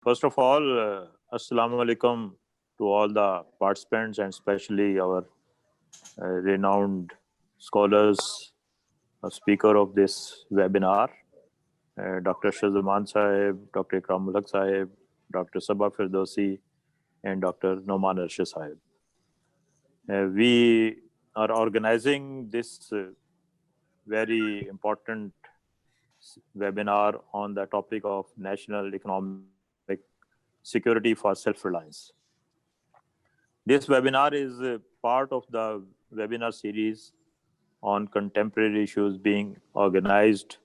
First of all, Assalamu alaikum to all the participants and especially our renowned scholars, speaker of this webinar, Dr. Shazaman Sahib, Dr. Ikram Mulak Sahib, Dr. Sabah Firdausi, and Dr. Noman Arshad Sahib. We are organizing this very important webinar on the topic of national economic security for self-reliance. This webinar is part of the webinar series on contemporary issues being organized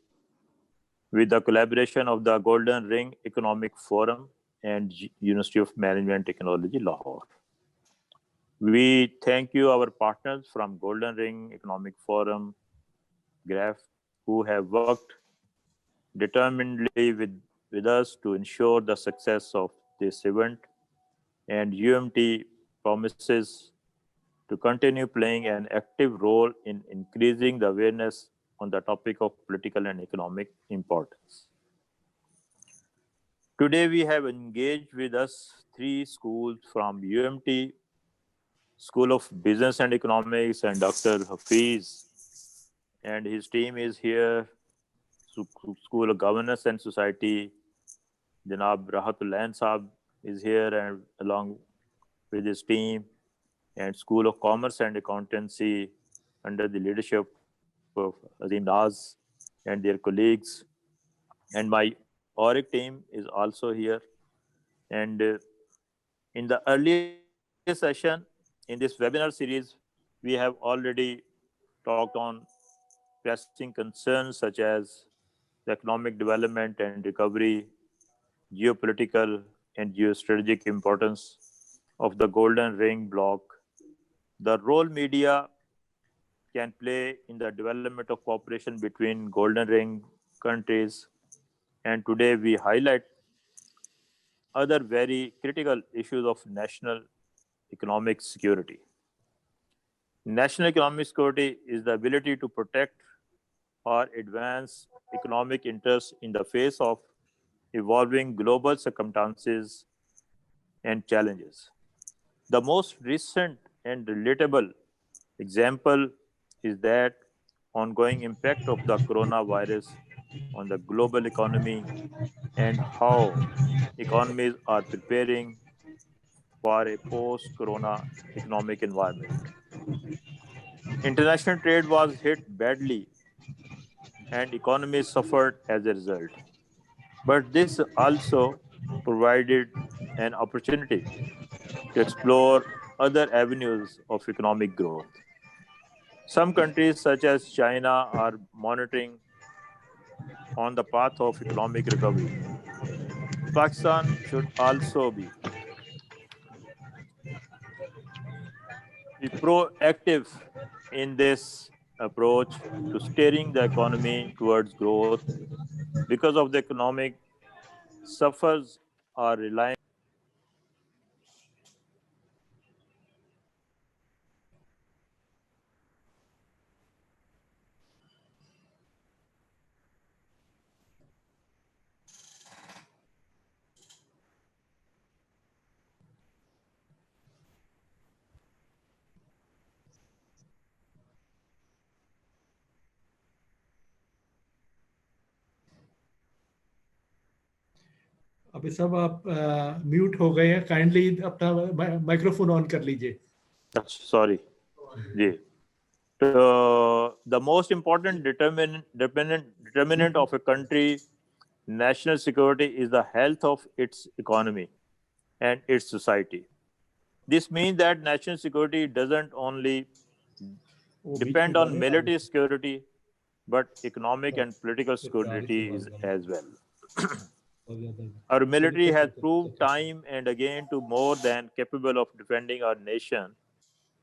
with the collaboration of the Golden Ring Economic Forum and University of Management Technology, Lahore. We thank you, our partners from Golden Ring Economic Forum, GRAF, who have worked determinedly with us to ensure the success of this event, and UMT promises to continue playing an active role in increasing the awareness on the topic of political and economic importance. Today we have engaged with us three schools from UMT, School of Business and Economics, and Dr. Hafiz and his team is here, School of Governance and Society, Janab Rahatullain Saab is here and along with his team, and School of Commerce and Accountancy under the leadership of Azim Naz and their colleagues. And my ORIC team is also here. And in the earlier session, in this webinar series, we have already talked on pressing concerns such as the economic development and recovery, geopolitical and geostrategic importance of the Golden Ring bloc, the role media can play in the development of cooperation between Golden Ring countries, and today we highlight other very critical issues of national economic security. National economic security is the ability to protect or advance economic interests in the face of evolving global circumstances and challenges. The most recent and relatable example is that ongoing impact of the coronavirus on the global economy and how economies are preparing for a post-corona economic environment. International trade was hit badly and economies suffered as a result. But this also provided an opportunity to explore other avenues of economic growth. Some countries, such as China, are monitoring on the path of economic recovery. Pakistan should also be proactive in this approach to steering the economy towards growth because of the economic suffers are relying अभी सब आप mute हो गए हैं, kindly अपना microphone on कर लीजिए. Sorry. Yeah. The most important determinant of a country's national security is the health of its economy and its society. This means that national security doesn't only depend on military security, but economic and political security is as well. Our military has proved time and again to more than capable of defending our nation,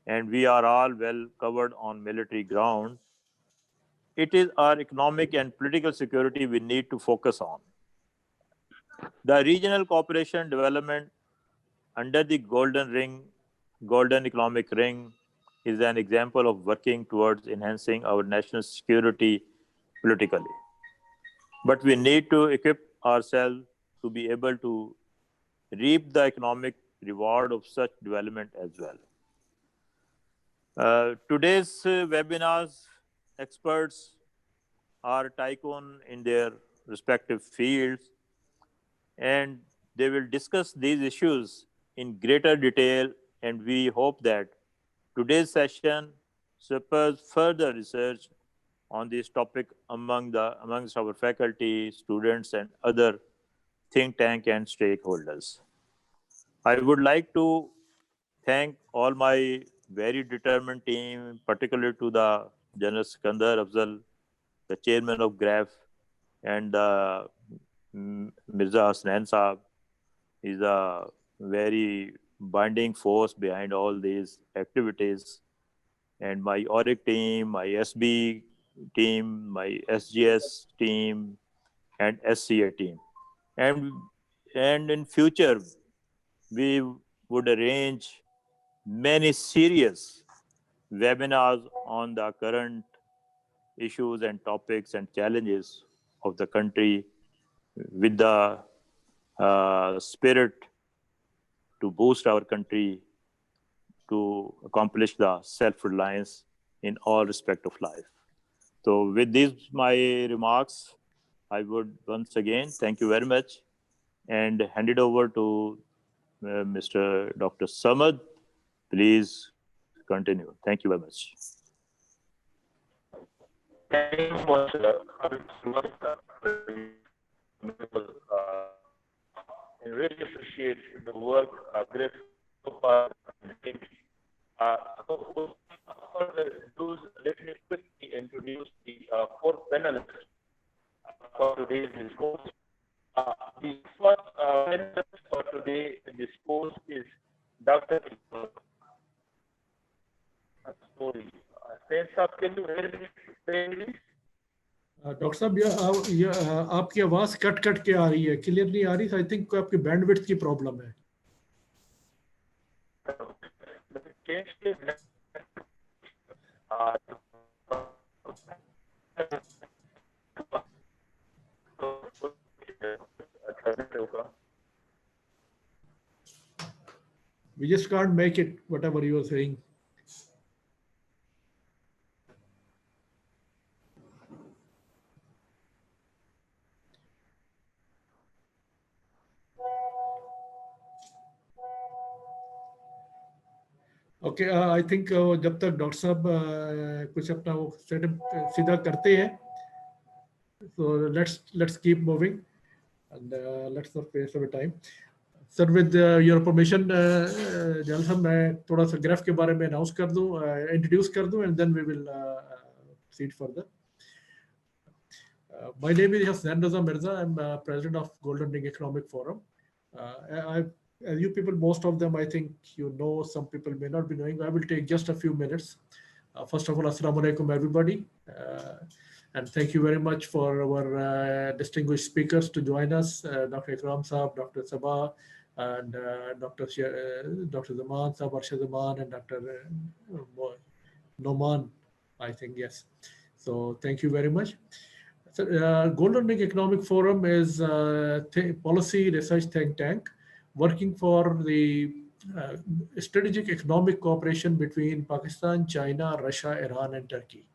and we are all well covered on military ground. It is our economic and political security we need to focus on. The regional cooperation development under the Golden Economic Ring, is an example of working towards enhancing our national security politically. But we need to equip ourselves to be able to reap the economic reward of such development as well. Today's webinars experts are tycoon in their respective fields, and they will discuss these issues in greater detail, and we hope that today's session spurs further research on this topic amongst our faculty, students, and other think tank and stakeholders. I would like to thank all my very determined team, particularly to the General Sikandar Afzal, the chairman of GRAF, and Mirza Hasnain Saab. Is a very binding force behind all these activities. And my ORIC team, my SB team, my SGS team, and SCA team. And, and in future, we would arrange many serious webinars on the current issues and topics and challenges of the country with the spirit to boost our country to accomplish the self-reliance in all respect of life. So with these my remarks, I would once again thank you very much and hand it over to Mr. Dr. Samad. Please continue. Thank you very much. Thank you so much. I really appreciate the work Griff so far. Let me quickly introduce the four panelists for today's discourse. The first panelist for today's discourse is Dr. Sorry, can you hear me clearly? Doctor साहब ये आपकी आवाज cut cut के आ रही है, clear नहीं आ रही. I think आपकी बैंडविड्थ की प्रॉब्लम है. We just can't make it, whatever you are saying. Okay, I think जब तक डॉक्टर साहब कुछ अपना वो सेटअप सीधा करते हैं, so let's keep moving and let's not waste our time. Sir, with your permission, general साहब मैं थोड़ा सा ग्राफ के बारे में अनाउंस कर दूं, इंट्रोड्यूस कर दूं, and then we will proceed further. My name is Hasnain Raza Mirza. I'm president of Golden Ring Economic Forum. As you people, most of them, I think you know, some people may not be knowing. I will take just a few minutes. First of all, Assalamu alaikum, everybody. And thank you very much for our distinguished speakers to join us, Dr. Ikram Saab, Dr. Sabah, and Dr. Zaman Saab, Arshad Zaman, and Dr. Noman, I think, yes. So thank you very much. So, Golden Ring Economic Forum is a policy research think tank working for the strategic economic cooperation between Pakistan, China, Russia, Iran, and Turkey.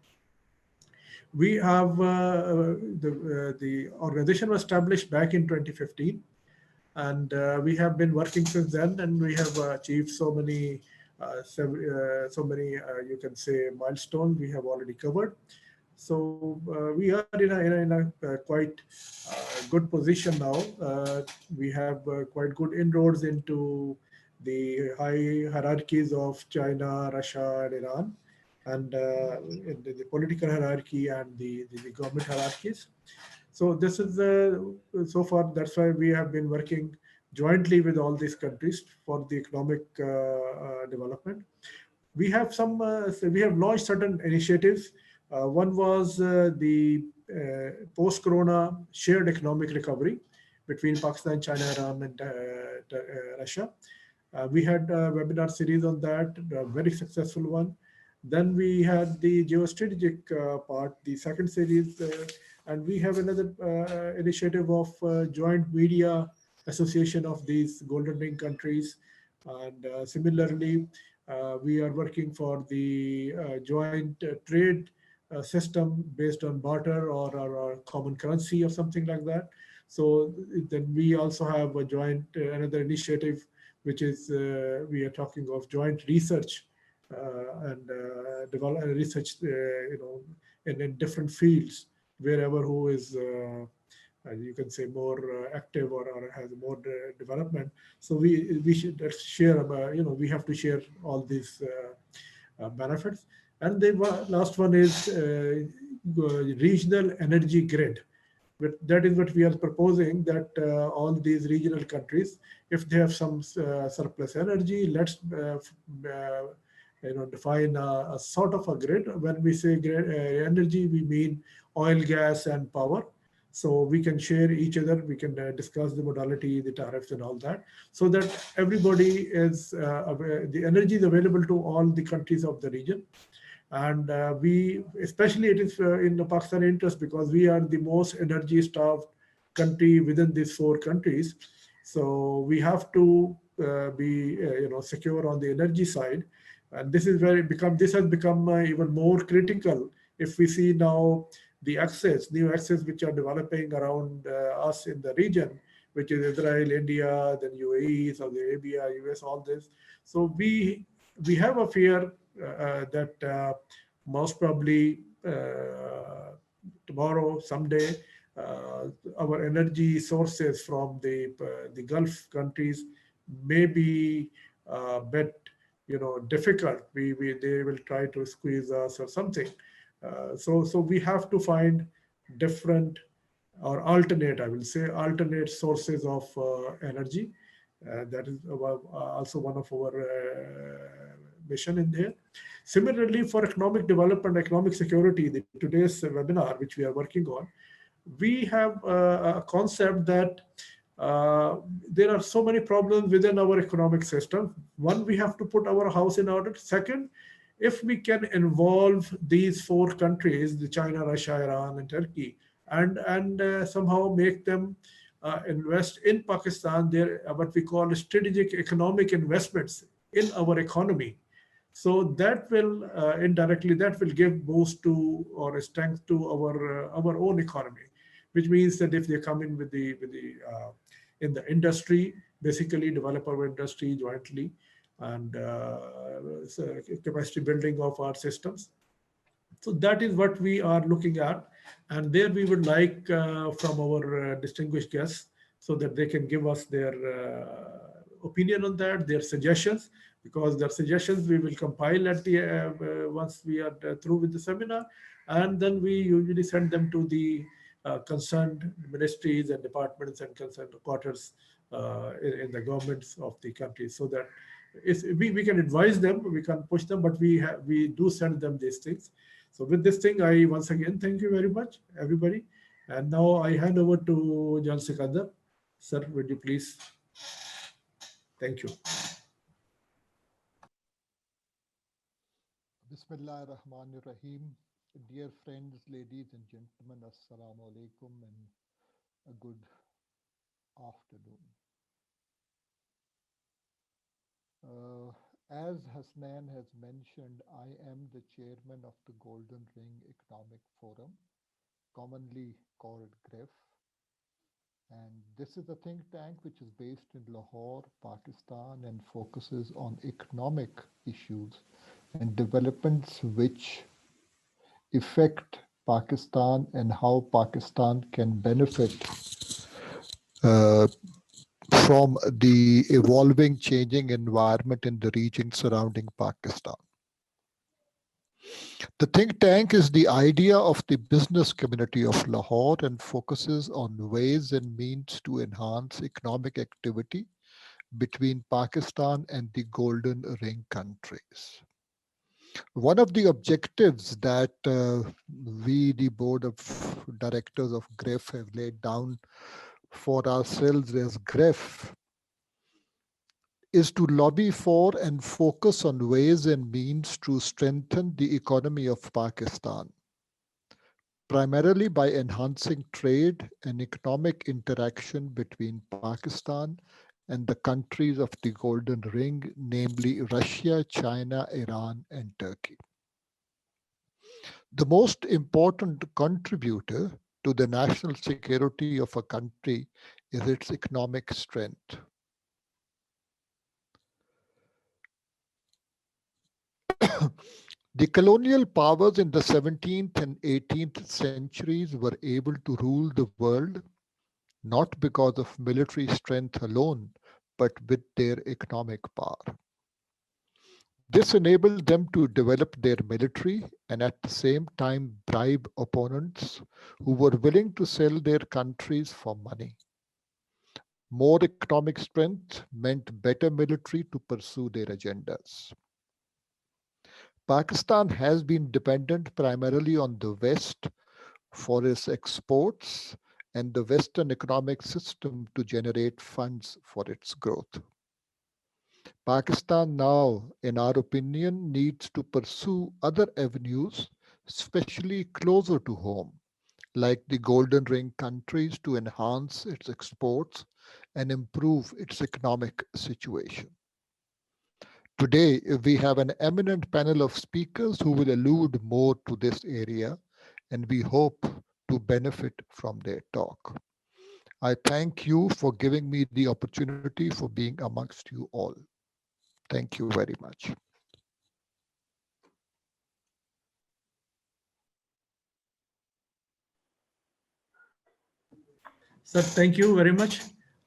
We have the organization was established back in 2015, and we have been working since then, and we have achieved so many you can say milestones we have already covered. So we are in a quite good position now. We have quite good inroads into the high hierarchies of China, Russia, and Iran, and in the political hierarchy and the government hierarchies. So this is so far, that's why we have been working jointly with all these countries for the economic development. We have we have launched certain initiatives. One was the post-corona shared economic recovery between Pakistan, China, Iran, and Russia. We had a webinar series on that, a very successful one. Then we had the geostrategic part, the second series, and we have another initiative of joint media association of these Golden Ring countries. And similarly, we are working for the joint trade system based on barter or common currency or something like that. So then we also have a joint another initiative, which is we are talking of joint research and develop research, in different fields, wherever who is you can say more active or has more development. So we should share we have to share all these benefits. And the last one is regional energy grid. But that is what we are proposing, that all these regional countries, if they have some surplus energy, let's define a sort of a grid. When we say grid, energy, we mean oil, gas, and power. So we can share each other. We can discuss the modality, the tariffs, and all that, so that everybody is the energy is available to all the countries of the region. And we, especially it is in the Pakistan interest, because we are the most energy starved country within these four countries. So we have to be secure on the energy side. And this has become even more critical if we see now the new access which are developing around us in the region, which is Israel, India, then UAE, Saudi Arabia, US, all this. So we have a fear that most probably tomorrow, someday, our energy sources from the Gulf countries may be a bit, difficult. They will try to squeeze us or something. So we have to find different or alternate, I will say, alternate sources of energy. That is also one of our mission in there. Similarly, for economic development, economic security, the today's webinar, which we are working on, we have a concept that there are so many problems within our economic system. One, we have to put our house in order. Second, if we can involve these four countries, the China, Russia, Iran, and Turkey, and somehow make them invest in Pakistan, their what we call strategic economic investments in our economy. So that will indirectly that will give boost to or strength to our own economy, which means that if they come in with the in the industry, basically develop our industry jointly, and capacity building of our systems. So that is what we are looking at. And there we would like from our distinguished guests, so that they can give us their opinion on that, their suggestions, because their suggestions we will compile at the once we are through with the seminar. And then we usually send them to the concerned ministries and departments and concerned quarters in the governments of the country, so that we can advise them, we can push them, but we do send them these things. So with this thing, I once again thank you very much, everybody. And now I hand over to John Sikandar. Sir, would you please? Thank you. Bismillah ar-Rahman ar-Rahim. Dear friends, ladies and gentlemen, Assalamu alaikum and a good afternoon. As Hasnan has mentioned, I am the chairman of the Golden Ring Economic Forum, commonly called GREF. And this is a think tank which is based in Lahore, Pakistan, and focuses on economic issues and developments which affect Pakistan and how Pakistan can benefit from the evolving, changing environment in the region surrounding Pakistan. The think tank is the idea of the business community of Lahore and focuses on ways and means to enhance economic activity between Pakistan and the Golden Ring countries. One of the objectives that we, the board of directors of GREF, have laid down for ourselves as GREF is to lobby for and focus on ways and means to strengthen the economy of Pakistan, primarily by enhancing trade and economic interaction between Pakistan and the countries of the Golden Ring, namely Russia, China, Iran, and Turkey. The most important contributor to the national security of a country is its economic strength. The colonial powers in the 17th and 18th centuries were able to rule the world not because of military strength alone, but with their economic power. This enabled them to develop their military and at the same time bribe opponents who were willing to sell their countries for money. More economic strength meant better military to pursue their agendas. Pakistan has been dependent primarily on the West for its exports and the Western economic system to generate funds for its growth. Pakistan now, in our opinion, needs to pursue other avenues, especially closer to home, like the Golden Ring countries, to enhance its exports and improve its economic situation. Today, we have an eminent panel of speakers who will allude more to this area, and we hope to benefit from their talk. I thank you for giving me the opportunity for being amongst you all. Thank you very much. Sir, thank you very much.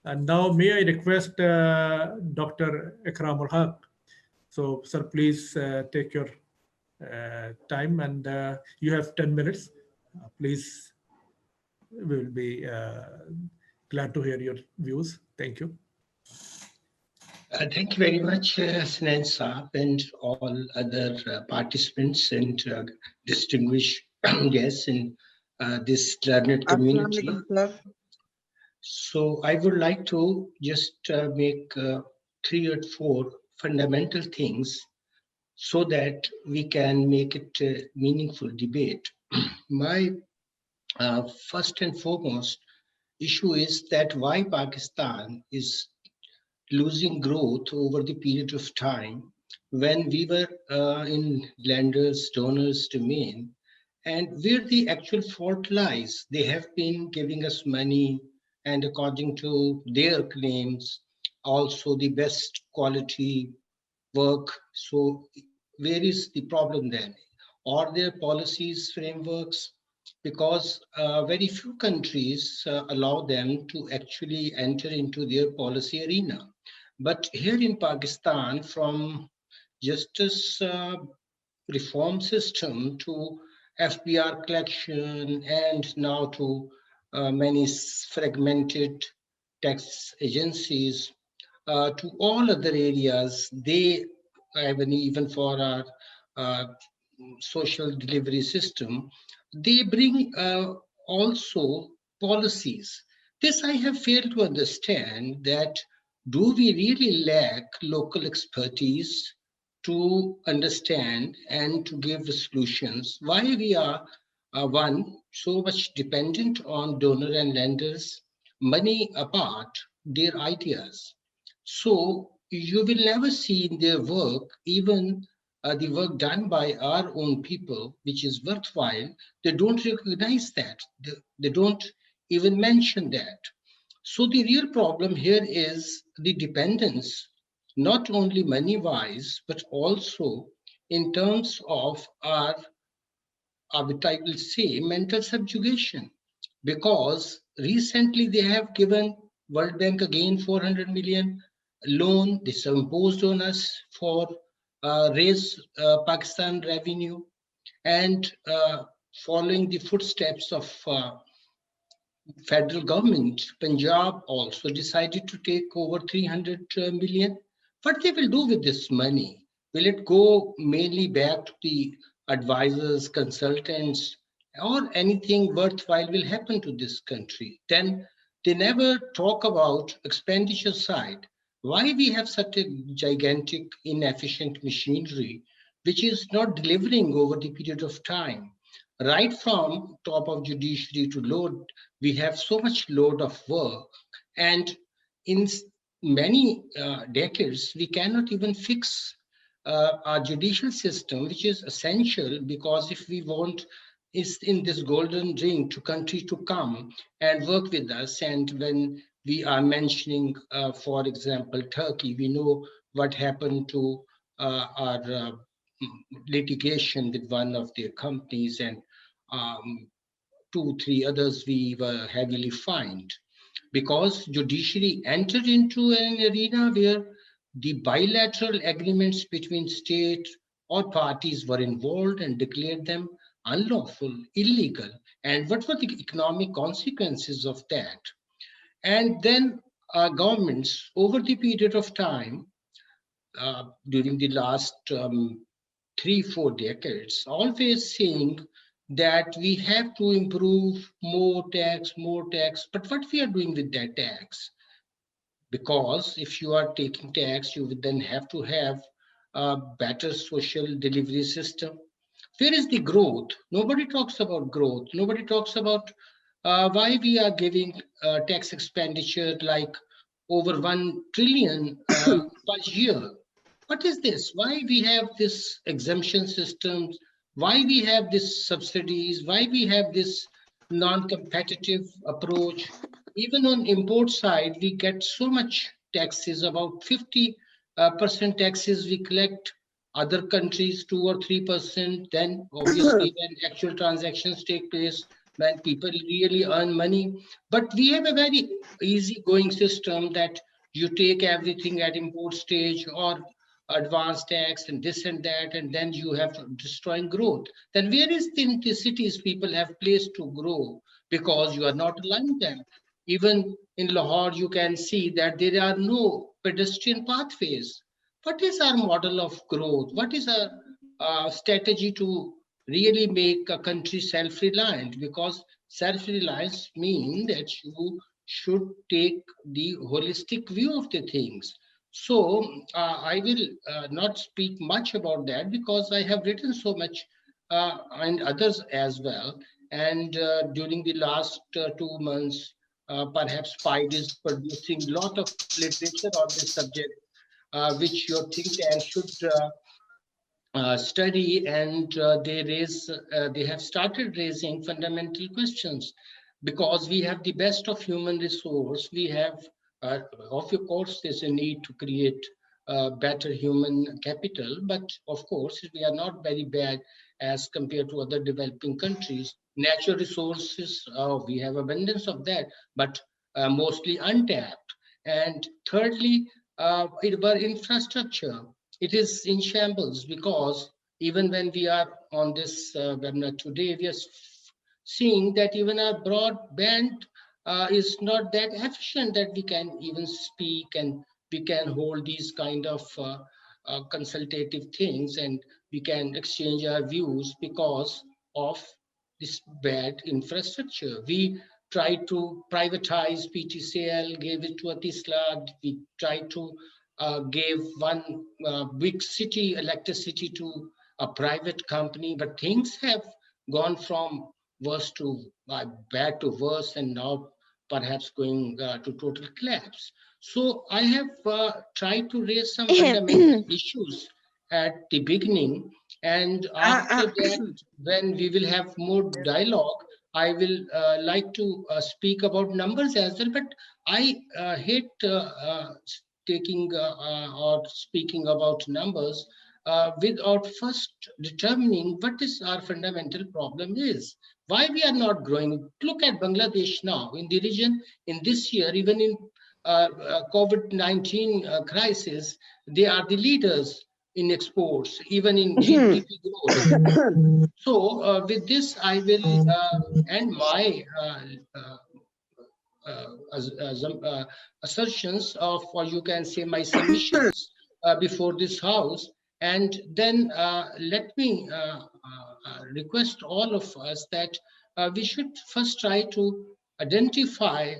And now may I request Dr. Ikram Haq. So, sir, please take your time, and you have 10 minutes. Please, we will be glad to hear your views. Thank you. Thank you very much, Snan Saab, and all other participants and distinguished guests in this learned community. So I would like to just make 3 or 4 fundamental things so that we can make it a meaningful debate. My first and foremost issue is that why Pakistan is losing growth over the period of time when we were in lenders, donors domain, and where the actual fault lies. They have been giving us money, and according to their claims, also the best quality work. So where is the problem then? Are there policies, frameworks? Because very few countries allow them to actually enter into their policy arena. But here in Pakistan, from justice reform system to FBR collection and now to many fragmented tax agencies, to all other areas, they even for our uh, social delivery system, they bring also policies. This I have failed to understand that do we really lack local expertise to understand and to give solutions? Why we are one so much dependent on donor and lenders, money apart, their ideas. So you will never see in their work, even the work done by our own people, which is worthwhile, they don't recognize that. They don't even mention that. So the real problem here is the dependence, not only money-wise, but also in terms of our, I will say, mental subjugation. Because recently they have given World Bank again 400 million loan. This is imposed on us for raise Pakistan revenue, and following the footsteps of federal government, Punjab also decided to take over 300 million. What they will do with this money? Will it go mainly back to the advisors, consultants, or anything worthwhile will happen to this country? Then they never talk about expenditure side. Why we have such a gigantic, inefficient machinery, which is not delivering over the period of time? right from top of judiciary to load, we have so much load of work, and in many decades, we cannot even fix our judicial system, which is essential, because if we want is in this golden ring to country to come and work with us. And when we are mentioning, for example, Turkey, we know what happened to our litigation with one of their companies, and um, two, three others we were heavily fined because judiciary entered into an arena where the bilateral agreements between state or parties were involved and declared them unlawful, illegal. And what were the economic consequences of that? And then governments, over the period of time, during the last 3, 4 decades, always saying that we have to improve more tax. But what we are doing with that tax? Because if you are taking tax, you would then have to have a better social delivery system. Where is the growth? Nobody talks about growth. Nobody talks about why we are giving tax expenditure like over 1 trillion per year. What is this? Why we have this exemption systems? Why we have this subsidies? Why we have this non-competitive approach? Even on import side, we get so much taxes, about 50% taxes we collect, other countries 2 or 3%. Then obviously when actual transactions take place, when people really earn money. But we have a very easy going system that you take everything at import stage or advanced tax and this and that, and then you have to destroying growth. Then where is the cities people have place to grow? Because you are not allowing them. Even in Lahore, you can see that there are no pedestrian pathways. What is our model of growth? What is our strategy to really make a country self-reliant? Because self-reliance means that you should take the holistic view of the things. So I will not speak much about that because I have written so much and others as well. And during the last 2 months, perhaps Spide is producing a lot of literature on this subject, which your think tank should study, and they have started raising fundamental questions, because we have the best of human resource. We have of course there's a need to create better human capital, but of course we are not very bad as compared to other developing countries. Natural resources, we have abundance of that, but mostly untapped. And thirdly, our infrastructure, it is in shambles, because even when we are on this webinar today, we are seeing that even our broadband is not that efficient that we can even speak and we can hold these kind of consultative things, and we can exchange our views because of this bad infrastructure. We tried to privatize PTCL, gave it to Atisla. We tried to gave one big city electricity to a private company, but things have gone from worse to bad to worse, and now perhaps going to total collapse. So I have tried to raise some fundamental issues at the beginning, and after that, when we will have more dialogue, I will like to speak about numbers as well. But I hate taking or speaking about numbers without first determining what is our fundamental problem is. Why we are not growing? Look at Bangladesh now in the region in this year, even in COVID-19 crisis, they are the leaders in exports, even in GDP growth. So with this, I will end my assertions of, or you can say my submissions before this house. And then let me request all of us that we should first try to identify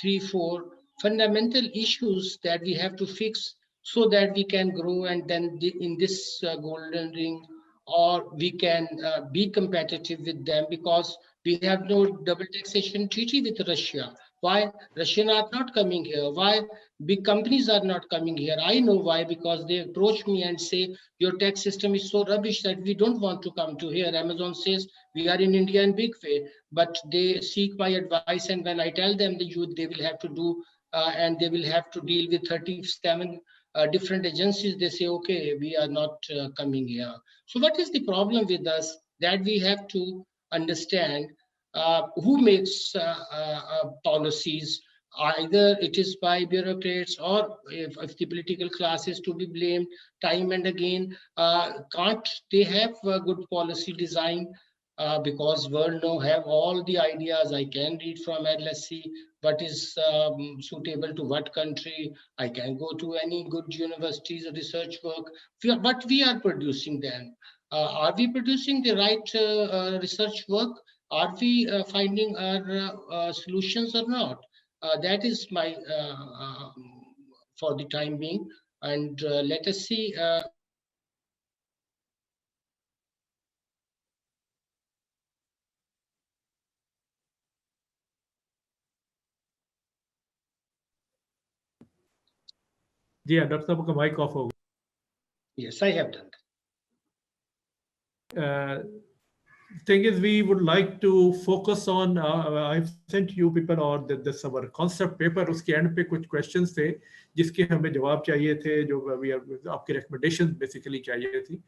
3, 4 fundamental issues that we have to fix so that we can grow, and then in this golden ring or we can be competitive with them, because we have no double taxation treaty with Russia. Why Russians are not coming here? Why big companies are not coming here? I know why, because they approach me and say, your tax system is so rubbish that we don't want to come to here. Amazon says we are in India in big way, but they seek my advice, and when I tell them the youth, they will have to do and they will have to deal with 37 different agencies, they say, okay, we are not coming here. So what is the problem with us? That we have to understand who makes policies. Either it is by bureaucrats, or if the political class is to be blamed time and again, can't they have a good policy design? Because world now have all the ideas. I can read from LSC what is suitable to what country. I can go to any good universities or research work, but we are producing them. Are we producing the right research work? Are we finding our solutions or not? That is my for the time being, and let us see. जी हाँ, doctor साहब का mic off हो Yes, I have done गया. Thing is, we would like to focus on. I've sent you people or this our concept paper. उसके end पे कुछ questions थे जिसके हमें जवाब चाहिए थे, जो आपकी recommendations basically चाहिए थी.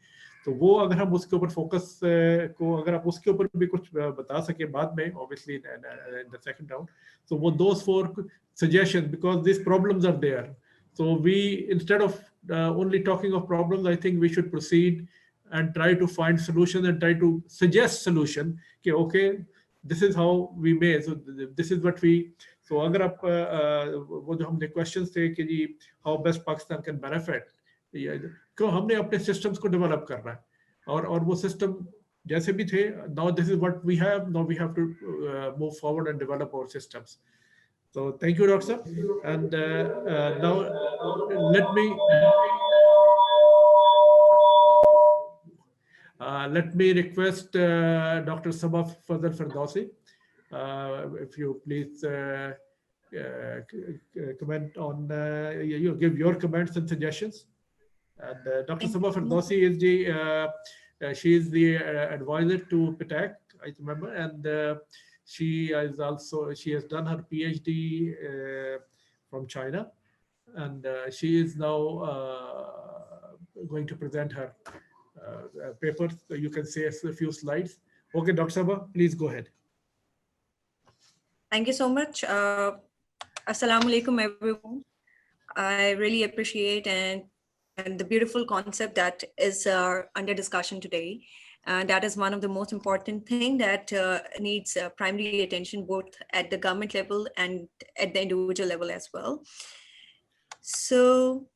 तो वो अगर हम उसके ऊपर focus को अगर आप उसके ऊपर भी कुछ बता सके बाद में, obviously in the second round. So वो those 4 suggestions, because these problems are there. So we, instead of only talking of problems, I think we should proceed and try to find solutions and try to suggest solution. Okay, this is how we may. So this is what we. So अगर आप वो जो हमने questions थे कि जी how best Pakistan can benefit, क्यों हमने अपने systems को develop करना है, और वो system जैसे भी थे. Now this is what we have. Now we have to move forward and develop our systems. So thank you, Doctor. And now let me. Let me request Dr. Sabah Fazal Ferdowsi, if you please comment on, you give your comments and suggestions. And Dr. Sabah Ferdowsi is she is the advisor to PTAC, I remember, and she has done her PhD from China, and she is now going to present her paper. So you can say a few slides. Okay, Dr. Sabah, please go ahead. Thank you so much. Assalamu alaikum, everyone. I really appreciate and the beautiful concept that is under discussion today. And that is one of the most important thing that needs primary attention, both at the government level and at the individual level as well. So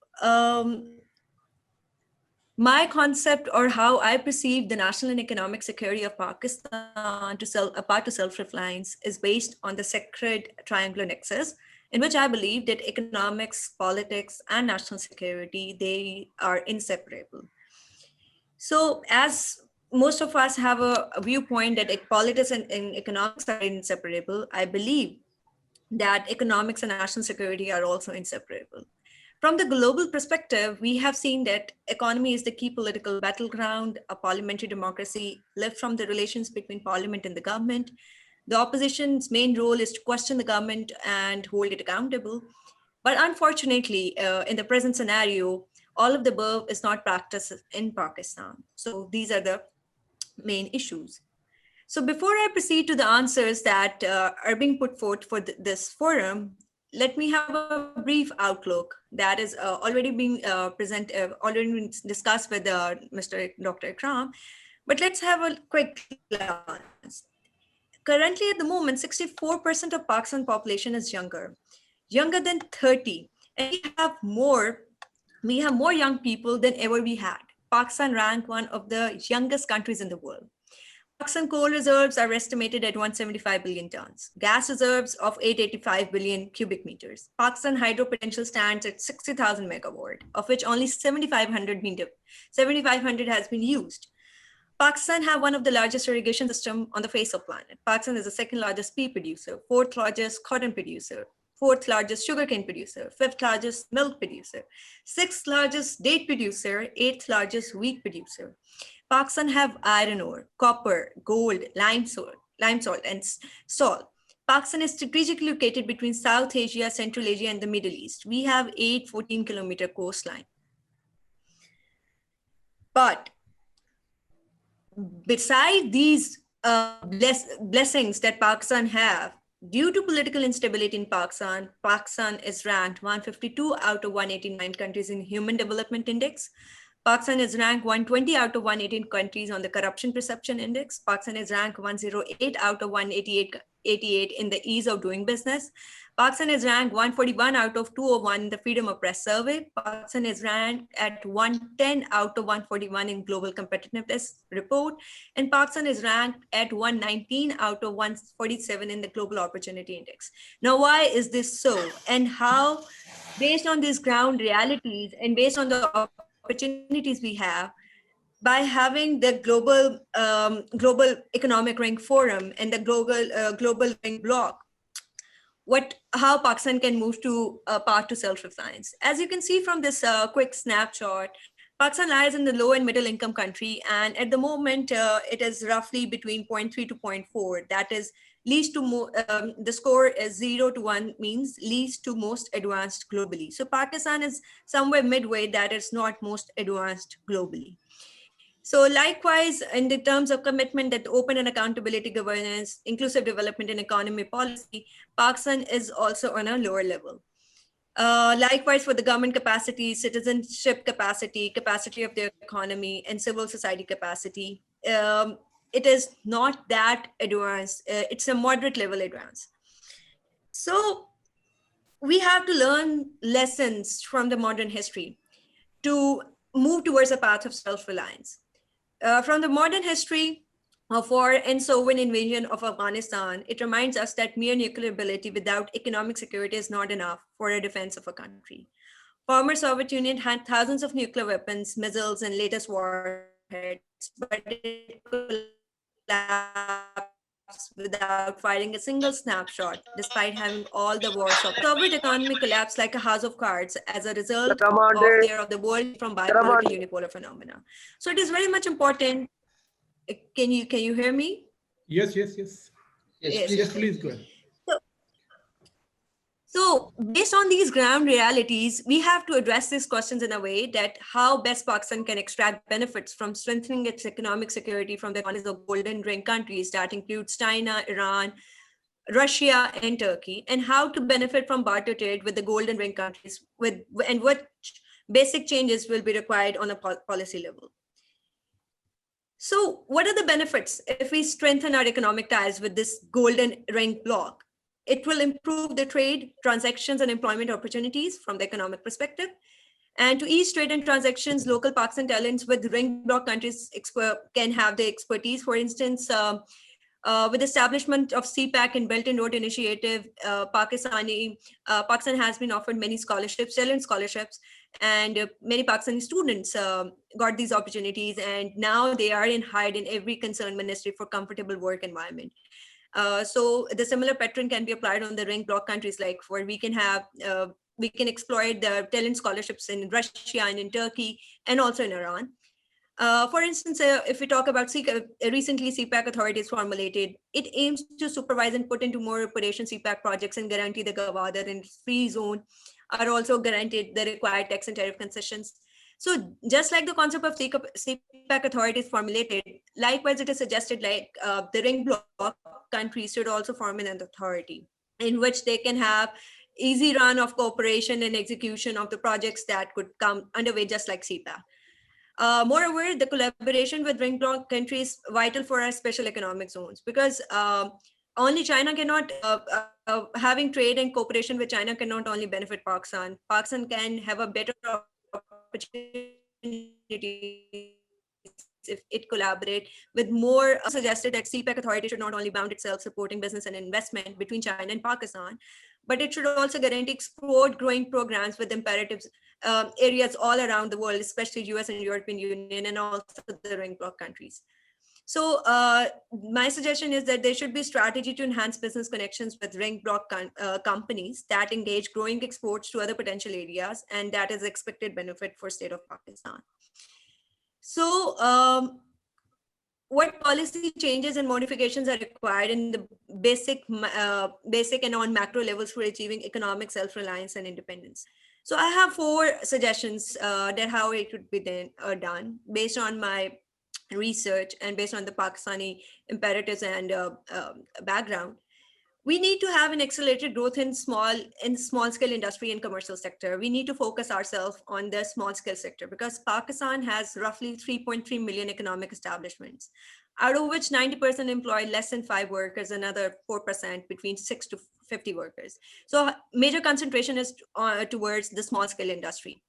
my concept, or how I perceive the national and economic security of Pakistan apart to self-reliance, is based on the sacred triangular nexus, in which I believe that economics, politics, and national security, they are inseparable. So as most of us have a viewpoint that politics and economics are inseparable, I believe that economics and national security are also inseparable. From the global perspective, we have seen that economy is the key political battleground. A parliamentary democracy lives from the relations between parliament and the government. The opposition's main role is to question the government and hold it accountable. But unfortunately, in the present scenario, all of the above is not practiced in Pakistan. So these are the main issues. So before I proceed to the answers that are being put forth for this forum, let me have a brief outlook that is already being already been discussed with Mr. Dr. Ikram, but let's have a quick glance. Currently, at the moment, 64% of Pakistan population is younger than 30, and we have more young people than ever we had. Pakistan ranked one of the youngest countries in the world. Pakistan coal reserves are estimated at 175 billion tons, gas reserves of 885 billion cubic meters. Pakistan hydro potential stands at 60,000 megawatt, of which only 7,500 has been used. Pakistan have one of the largest irrigation system on the face of planet. Pakistan is the second largest pea producer, fourth largest cotton producer, fourth largest sugarcane producer, fifth largest milk producer, sixth largest date producer, eighth largest wheat producer. Pakistan have iron ore, copper, gold, limestone, and salt. Pakistan is strategically located between South Asia, Central Asia, and the Middle East. We have 14-kilometer coastline. But beside these blessings that Pakistan have, due to political instability in Pakistan, Pakistan is ranked 152 out of 189 countries in Human Development Index. Pakistan is ranked 120 out of 118 countries on the Corruption Perception Index. Pakistan is ranked 108 out of 188 in the Ease of Doing Business. Pakistan is ranked 141 out of 201 in the Freedom of Press Survey. Pakistan is ranked at 110 out of 141 in Global Competitiveness Report. And Pakistan is ranked at 119 out of 147 in the Global Opportunity Index. Now, why is this so? And how, based on these ground realities and based on the opportunities we have, by having the global economic rank forum and the global rank block, how Pakistan can move to a path to self-reliance. As you can see from this quick snapshot, Pakistan lies in the low and middle income country, and at the moment it is roughly between 0.3 to 0.4. That is least to the score is 0 to 1 means least to most advanced globally. So Pakistan is somewhere midway, that is not most advanced globally. So likewise, in the terms of commitment that open and accountability governance, inclusive development and economy policy, Pakistan is also on a lower level. Likewise, for the government capacity, citizenship capacity, capacity of the economy, and civil society capacity, it is not that advanced. It's a moderate level advance. So we have to learn lessons from the modern history to move towards a path of self-reliance. From the modern history of war and sovereign invasion of Afghanistan, it reminds us that mere nuclear ability without economic security is not enough for a defense of a country. Former Soviet Union had thousands of nuclear weapons, missiles, and latest warheads, but it collapsed without firing a single snapshot, despite having all the wars of Soviet economy collapsed like a house of cards as a result of fear of the world from bipolar to unipolar phenomena. So it is very much important. Can you hear me? Yes. Yes, please go ahead. So based on these ground realities, we have to address these questions in a way that how best Pakistan can extract benefits from strengthening its economic security from the economies of golden ring countries that includes China, Iran, Russia, and Turkey, and how to benefit from barter trade with the golden ring countries, and what basic changes will be required on a policy level. So what are the benefits if we strengthen our economic ties with this golden ring bloc? It will improve the trade, transactions, and employment opportunities from the economic perspective. And to ease trade and transactions, local Pakistan talents with ring bloc countries can have the expertise. For instance, with establishment of CPAC and Belt and Road Initiative, Pakistan has been offered many scholarships, talent scholarships, and many Pakistani students got these opportunities, and now they are hired in every concerned ministry for comfortable work environment. So the similar pattern can be applied on the ring bloc countries, like where we can exploit the talent scholarships in Russia and in Turkey and also in Iran. For instance, if we talk about recently CPAC authorities formulated, it aims to supervise and put into more operation CPAC projects and guarantee the Gawada and free zone are also guaranteed the required tax and tariff concessions. So just like the concept of CPAC authorities formulated, likewise, it is suggested like the ring bloc countries should also form an authority in which they can have easy run of cooperation and execution of the projects that could come underway just like CPAC. Moreover, the collaboration with ring bloc countries is vital for our special economic zones because only China cannot, having trade and cooperation with China cannot only benefit Pakistan. Pakistan can have a better opportunity if it collaborate with more. Suggested that CPAC authority should not only bound itself supporting business and investment between China and Pakistan, but it should also guarantee export growing programs with imperatives areas all around the world, especially US and European Union and also the ring bloc countries. So my suggestion is that there should be a strategy to enhance business connections with ring block companies that engage growing exports to other potential areas, and that is expected benefit for state of Pakistan. So what policy changes and modifications are required in the basic and on macro levels for achieving economic self-reliance and independence? So I have 4 suggestions that how it could be done based on my research and based on the Pakistani imperatives and background. We need to have an accelerated growth in small scale industry and commercial sector. We need to focus ourselves on the small scale sector because Pakistan has roughly 3.3 million economic establishments, out of which 90% employ less than 5 workers, another 4% between 6 to 50 workers. So major concentration is towards the small scale industry.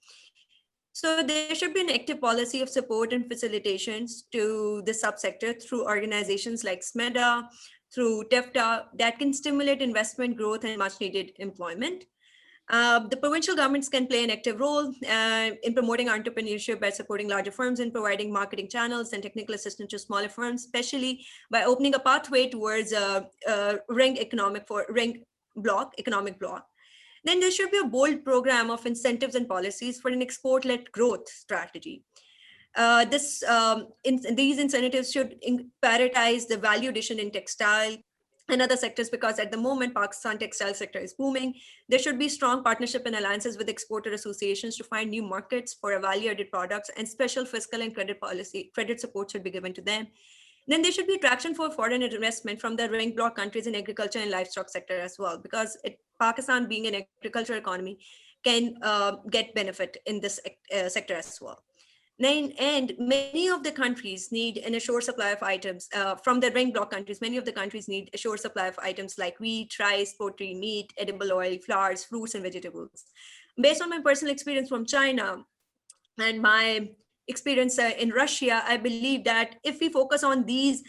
So there should be an active policy of support and facilitations to the subsector through organizations like SMEDA, through TEFTA, that can stimulate investment growth and much needed employment. The provincial governments can play an active role in promoting entrepreneurship by supporting larger firms and providing marketing channels and technical assistance to smaller firms, especially by opening a pathway towards a ring economic block. Then there should be a bold program of incentives and policies for an export-led growth strategy. These incentives should prioritize the value addition in textile and other sectors, because at the moment, Pakistan textile sector is booming. There should be strong partnership and alliances with exporter associations to find new markets for value-added products, and special fiscal and credit support should be given to them. Then there should be traction for foreign investment from the ring block countries in agriculture and livestock sector as well, because Pakistan being an agricultural economy can get benefit in this sector as well. And many of the countries need an assured supply of items from the ring block countries. Many of the countries need assured supply of items like wheat, rice, poultry, meat, edible oil, flowers, fruits, and vegetables. Based on my personal experience from China and my experience in Russia, I believe that if we focus on these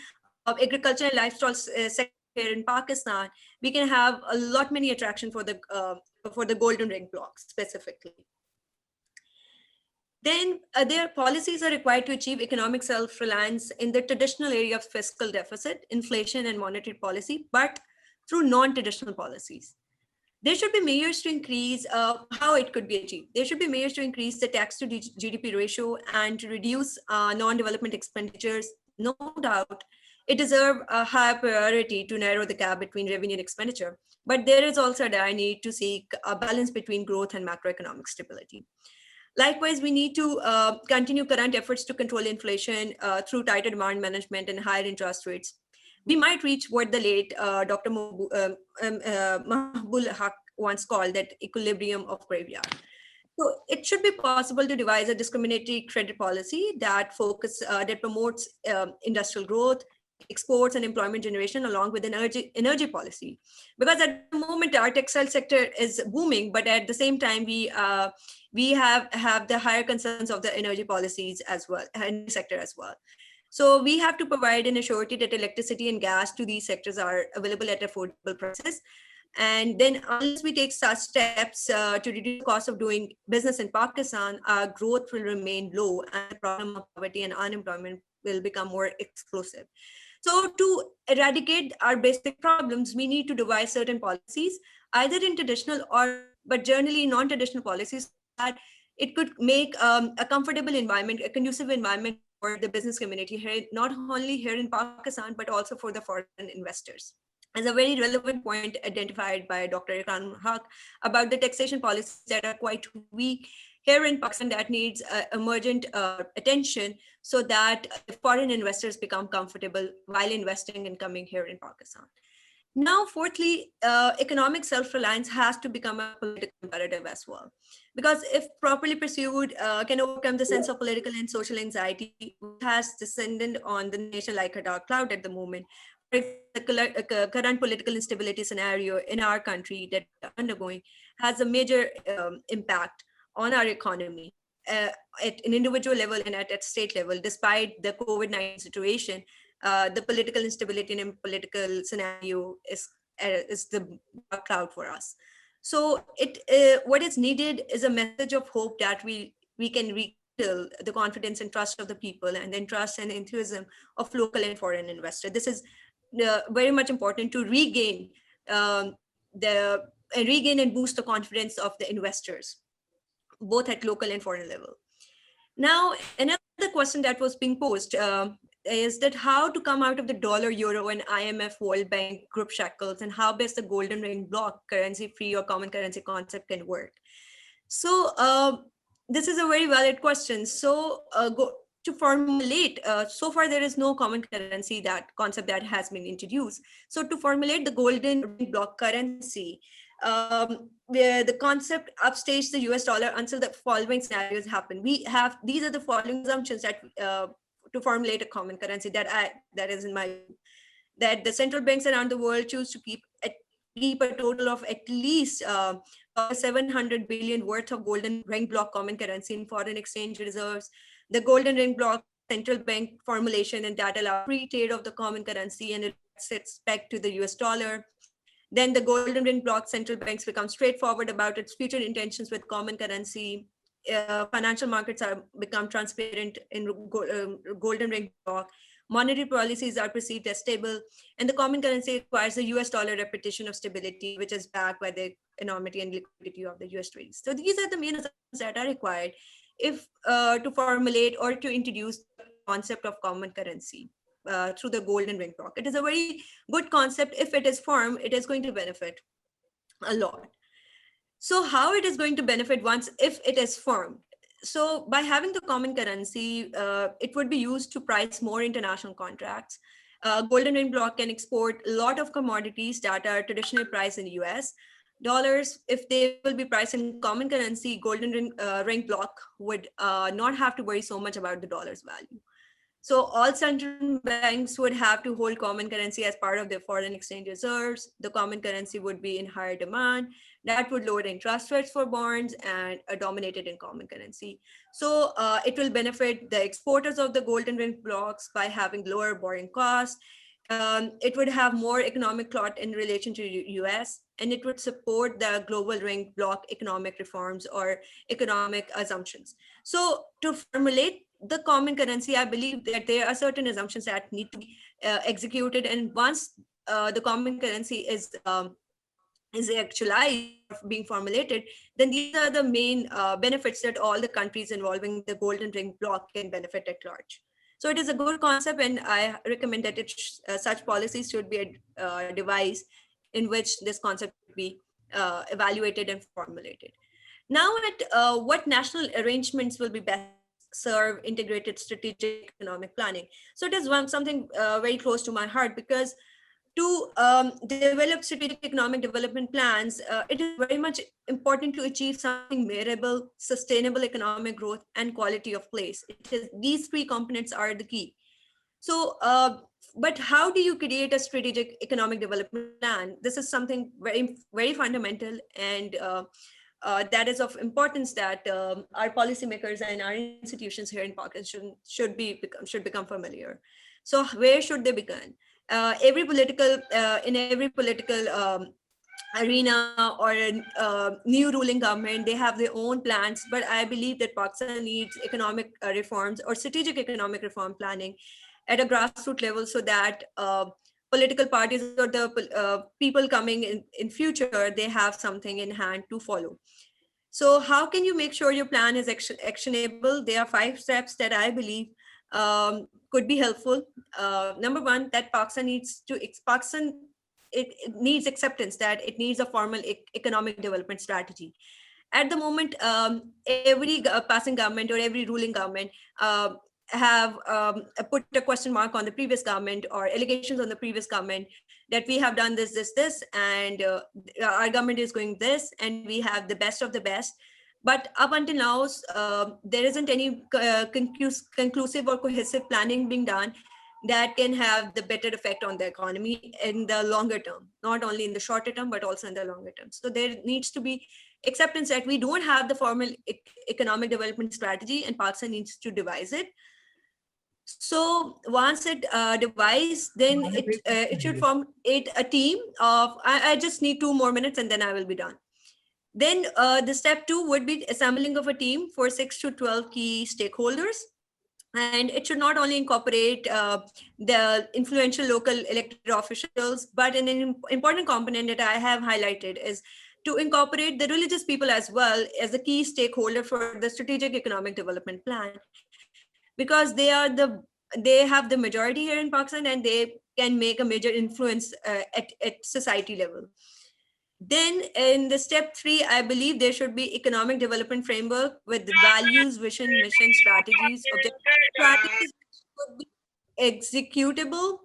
agriculture and livestock sector here in Pakistan, we can have a lot many attraction for the golden ring blocks specifically. Then their policies are required to achieve economic self-reliance in the traditional area of fiscal deficit, inflation, and monetary policy, but through non-traditional policies. There should be measures to increase how it could be achieved. There should be measures to increase the tax to GDP ratio and to reduce non-development expenditures. No doubt, it deserves a higher priority to narrow the gap between revenue and expenditure. But there is also a dire need to seek a balance between growth and macroeconomic stability. Likewise, we need to continue current efforts to control inflation through tighter demand management and higher interest rates. We might reach what the late Dr. Mahbul Haq once called that equilibrium of graveyard. So it should be possible to devise a discriminatory credit policy that promotes industrial growth, exports, and employment generation, along with an energy policy. Because at the moment, our textile sector is booming, but at the same time, we have the higher concerns of the energy policies as well, energy sector as well. So we have to provide an assurity that electricity and gas to these sectors are available at affordable prices. And then unless we take such steps to reduce the cost of doing business in Pakistan, our growth will remain low and the problem of poverty and unemployment will become more explosive. So to eradicate our basic problems, we need to devise certain policies, either in traditional but generally non-traditional policies, that it could make a comfortable environment, a conducive environment for the business community here, not only here in Pakistan, but also for the foreign investors. As a very relevant point identified by Dr. Ikram Haq about the taxation policies that are quite weak here in Pakistan, that needs emergent attention so that foreign investors become comfortable while investing and coming here in Pakistan. Now, fourthly, economic self-reliance has to become a political imperative as well, because if properly pursued, can overcome the sense of political and social anxiety which has descended on the nation like a dark cloud at the moment. The current political instability scenario in our country that we're undergoing has a major impact on our economy at an individual level and at state level. Despite the COVID-19 situation, the political instability and political scenario is the dark cloud for us. So what is needed is a message of hope that we can rekindle the confidence and trust of the people, and then trust and enthusiasm of local and foreign investors. This is very much important to regain regain and boost the confidence of the investors, both at local and foreign level. Now, another question that was being posed is that how to come out of the dollar, euro, and IMF World Bank group shackles, and how best the golden ring block currency-free or common currency concept can work. So this is a very valid question. So to formulate, so far there is no common currency, that concept that has been introduced. So to formulate the golden ring block currency, where the concept upstaged the US dollar until the following scenarios happen. These are the following assumptions that to formulate a common currency that is in my view. That the central banks around the world choose to keep a total of at least 700 billion worth of golden ring block common currency in foreign exchange reserves. The golden ring block central bank formulation, and that allows free trade of the common currency, and it sets back to the US dollar. Then the golden ring block central banks become straightforward about its future intentions with common currency. Financial markets become transparent in golden ring block. Monetary policies are perceived as stable, and the common currency requires the US dollar repetition of stability, which is backed by the enormity and liquidity of the US treasuries. So these are the main assumptions that are required if to formulate or to introduce the concept of common currency through the golden ring block. It is a very good concept. If it is formed, it is going to benefit a lot. So how it is going to benefit if it is formed? So by having the common currency, it would be used to price more international contracts. Golden ring block can export a lot of commodities that are traditionally priced in the US. Dollars, if they will be priced in common currency, golden ring block would not have to worry so much about the dollar's value. So all central banks would have to hold common currency as part of their foreign exchange reserves. The common currency would be in higher demand. That would lower interest rates for bonds and dominated in common currency. So it will benefit the exporters of the golden ring blocks by having lower borrowing costs. It would have more economic clout in relation to the US, and it would support the global ring block economic reforms or economic assumptions. So to formulate the common currency, I believe that there are certain assumptions that need to be executed. And once the common currency is actualized, being formulated, then these are the main benefits that all the countries involving the golden ring block can benefit at large. So it is a good concept, and I recommend that such policies should be devised in which this concept would be evaluated and formulated. Now, what national arrangements will be best serve integrated strategic economic planning? So it is something very close to my heart, because to develop strategic economic development plans, it is very much important to achieve something measurable, sustainable economic growth, and quality of place. These three components are the key. So, but how do you create a strategic economic development plan? This is something very, very fundamental, and that is of importance that our policymakers and our institutions here in Pakistan should become familiar. So where should they begin? In every political arena or a new ruling government, they have their own plans. But I believe that Pakistan needs economic reforms or strategic economic reform planning at a grassroots level, so that political parties or the people coming in future, they have something in hand to follow. So how can you make sure your plan is actionable? There are 5 steps that I believe could be helpful. Number one, that Pakistan needs acceptance that it needs a formal economic development strategy. At the moment, every passing government or every ruling government have put a question mark on the previous government or allegations on the previous government that we have done this, and our government is going this, and we have the best of the best. But up until now, there isn't any conclusive or cohesive planning being done that can have the better effect on the economy in the longer term, not only in the shorter term, but also in the longer term. So there needs to be acceptance that we don't have the formal economic development strategy, and Pakistan needs to devise it. So once it devised, then it should form a team of, I just need 2 more minutes and then I will be done. Then the step 2 would be assembling of a team for 6 to 12 key stakeholders. And it should not only incorporate the influential local elected officials, but an important component that I have highlighted is to incorporate the religious people as well as a key stakeholder for the strategic economic development plan, because they have the majority here in Pakistan and they can make a major influence at society level. Then in the step 3, I believe there should be economic development framework with the values, vision, mission, strategies, objectives, strategies would be executable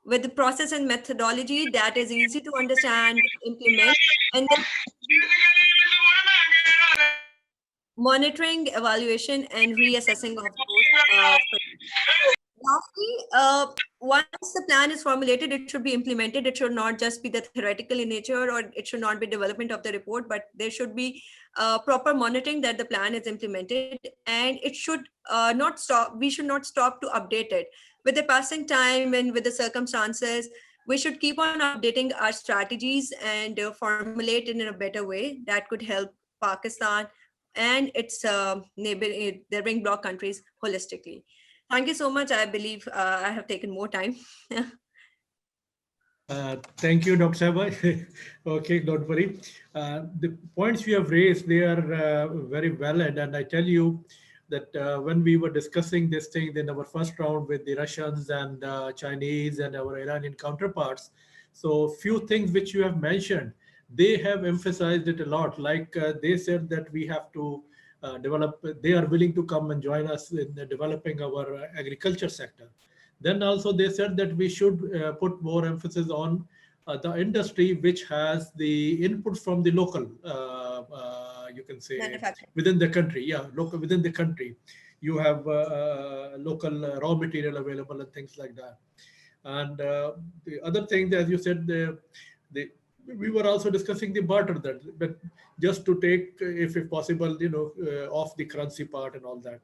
with the process and methodology that is easy to understand, implement, and then monitoring, evaluation, and reassessing of those. Lastly, once the plan is formulated, it should be implemented. It should not just be the theoretical in nature, or it should not be development of the report, but there should be proper monitoring that the plan is implemented, and it should not stop. We should not stop to update it. With the passing time and with the circumstances, we should keep on updating our strategies and formulate it in a better way that could help Pakistan and its neighboring bloc countries holistically. Thank you so much. I believe I have taken more time. Thank you, Dr. Sabai. Okay, don't worry. The points you have raised, they are very valid. And I tell you that when we were discussing this thing in our first round with the Russians and Chinese and our Iranian counterparts, so few things which you have mentioned, they have emphasized it a lot. Like they said that we have to develop, they are willing to come and join us in developing our agriculture sector. Then also they said that we should put more emphasis on the industry which has the input from the local, you can say, within the country. Yeah, local within the country. You have local raw material available and things like that. And the other thing, as you said, we were also discussing the barter, that but just to take, if possible, off the currency part and all that.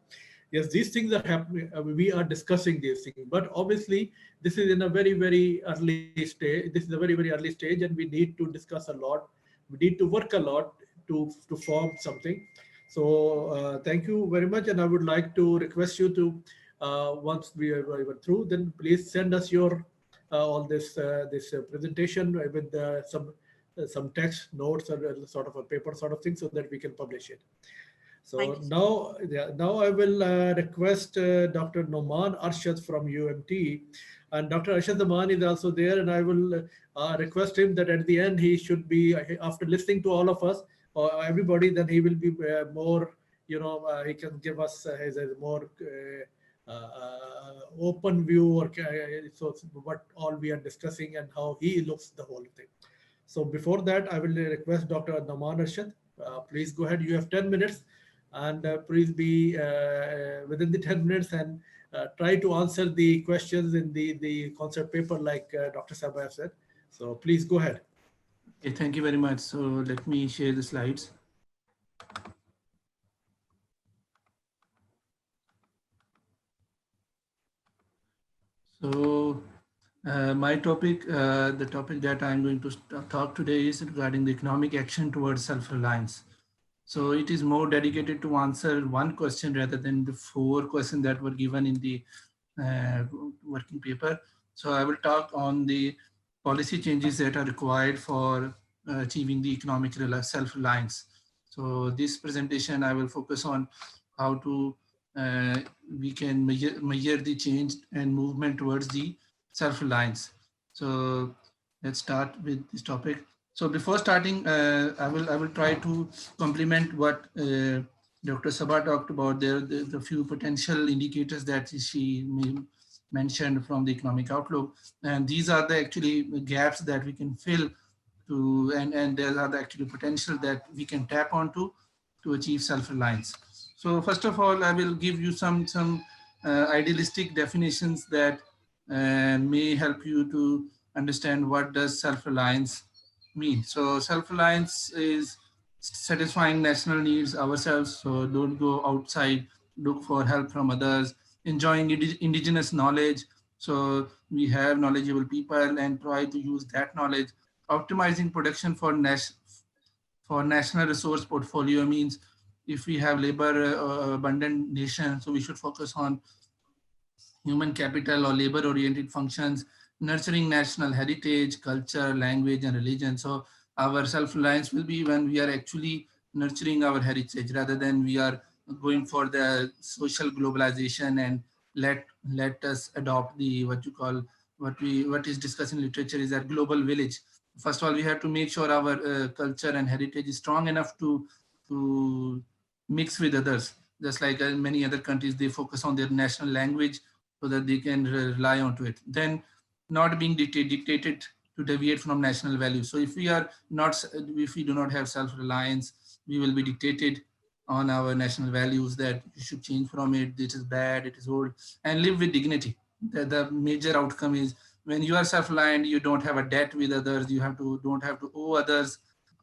Yes, these things are happening. We are discussing these things, but obviously this is in a very, very early stage. This is a very, very early stage, and we need to discuss a lot. We need to work a lot to form something. So thank you very much, and I would like to request you to once we are through, then please send us your all this presentation with some text notes or sort of a paper sort of thing, so that we can publish it. So now I will request Dr. Noman Arshad from UMT, and Dr. Arshad Noman is also there, and I will request him that at the end he should be, after listening to all of us or everybody, then he will be more, he can give us his more open view, or so what all we are discussing and how he looks the whole thing. So before that, I will request Dr. Noman Arshad. Please go ahead. You have 10 minutes. And please be within the 10 minutes and try to answer the questions in the concept paper like Dr. Sabah said. So please go ahead. Okay, thank you very much. So let me share the slides. So my topic, the topic that I'm going to talk today is regarding the economic action towards self-reliance. So it is more dedicated to answer one question rather than the 4 questions that were given in the working paper. So I will talk on the policy changes that are required for achieving the economic self-reliance. So this presentation, I will focus on how to we can measure the change and movement towards the self-reliance. So let's start with this topic. So before starting, I will try to complement what Dr. Sabah talked about. The few potential indicators that she mentioned from the economic outlook, and these are the actually gaps that we can fill to, and there are the actually potential that we can tap onto to achieve self-reliance. So first of all, I will give you some idealistic definitions that may help you to understand what does self-reliance mean. So self-reliance is satisfying national needs ourselves. So don't go outside, look for help from others, enjoying indigenous knowledge. So we have knowledgeable people and try to use that knowledge, optimizing production for For national resource portfolio means if we have labor abundant nation, so we should focus on human capital or labor oriented functions, nurturing national heritage, culture, language, and religion. So our self-reliance will be when we are actually nurturing our heritage rather than we are going for the social globalization and let us adopt the what you call what is discussed in literature is that global village. First of all, we have to make sure our culture and heritage is strong enough to mix with others. Just like many other countries, they focus on their national language so that they can rely onto it. Then not being dictated to deviate from national values. So if we are not, if we do not have self-reliance, we will be dictated on our national values that you should change from it, it is bad, it is old, and live with dignity. The major outcome is when you are self-reliant, you don't have a debt with others, you don't have to owe others,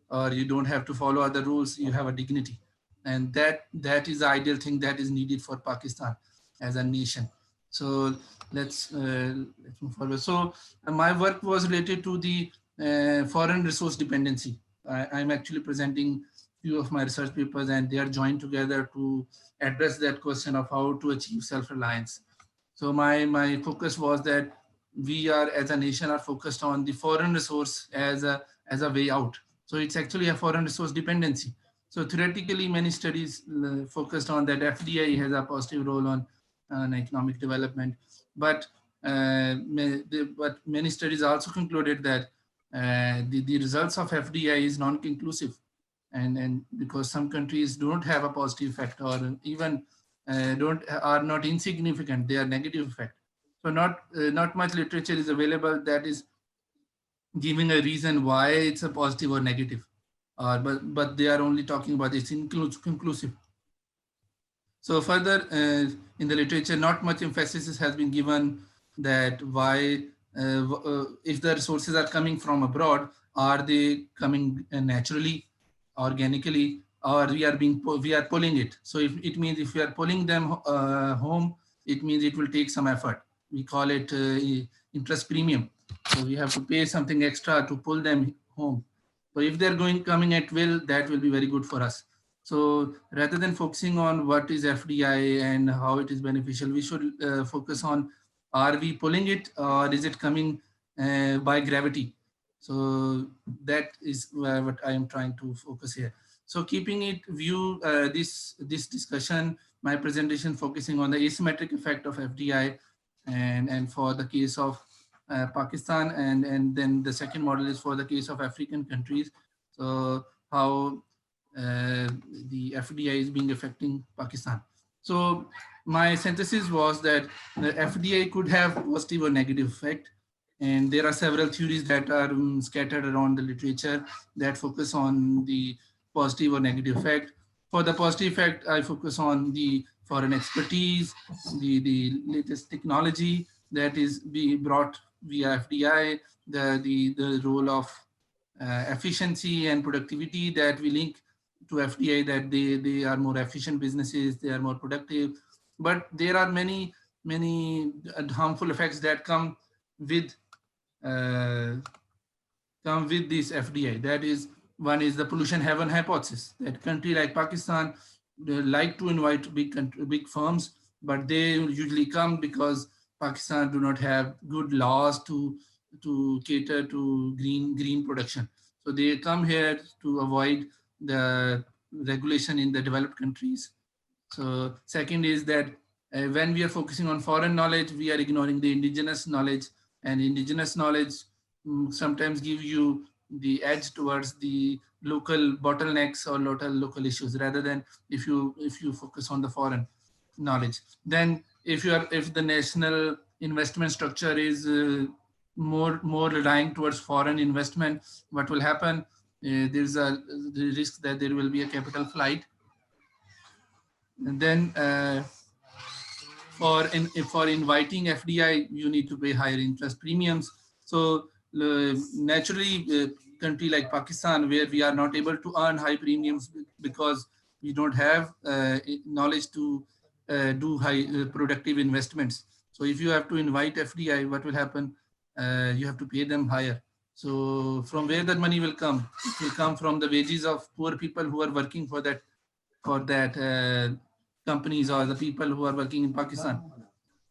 or you don't have to follow other rules, you have a dignity. And that is the ideal thing that is needed for Pakistan as a nation. So let's move forward. So my work was related to the foreign resource dependency. I'm actually presenting few of my research papers, and they are joined together to address that question of how to achieve self-reliance. So my focus was that we are as a nation are focused on the foreign resource as a way out. So it's actually a foreign resource dependency. So theoretically, many studies focused on that FDI has a positive role on economic development, but but many studies also concluded that the results of FDI is non-conclusive, and because some countries don't have a positive effect, or even are not insignificant, they are negative effect. So not much literature is available that is giving a reason why it's a positive or negative, but they are only talking about it's conclusive. So further, in the literature, not much emphasis has been given that why, if the resources are coming from abroad, are they coming naturally, organically, or we are pulling it. So if it means if we are pulling them home, it means it will take some effort. We call it interest premium. So we have to pay something extra to pull them home. So if they're coming at will, that will be very good for us. So rather than focusing on what is FDI and how it is beneficial, we should focus on, are we pulling it or is it coming by gravity? So that is what I am trying to focus here. So keeping it view this discussion, my presentation focusing on the asymmetric effect of FDI, and for the case of Pakistan, and then the second model is for the case of African countries. So how the FDI is being affecting Pakistan. So my synthesis was that the FDI could have positive or negative effect. And there are several theories that are scattered around the literature that focus on the positive or negative effect. For the positive effect, I focus on the foreign expertise, the latest technology that is being brought via FDI, the role of efficiency and productivity that we link to FDI, that they are more efficient businesses, they are more productive. But there are many harmful effects that come with this FDI. That is, one is the pollution heaven hypothesis, that country like Pakistan, they like to invite big firms, but they usually come because Pakistan do not have good laws to cater to green production. So they come here to avoid the regulation in the developed countries. So second is that when we are focusing on foreign knowledge, we are ignoring the indigenous knowledge, and indigenous knowledge sometimes give you the edge towards the local bottlenecks or local issues, rather than if you focus on the foreign knowledge. Then if the national investment structure is more relying towards foreign investment, what will happen? There's the risk that there will be a capital flight. And then for inviting FDI, you need to pay higher interest premiums. So naturally, country like Pakistan, where we are not able to earn high premiums because we don't have knowledge to do high productive investments. So if you have to invite FDI, what will happen? You have to pay them higher. So from where that money will come? It will come from the wages of poor people who are working for that companies or the people who are working in Pakistan.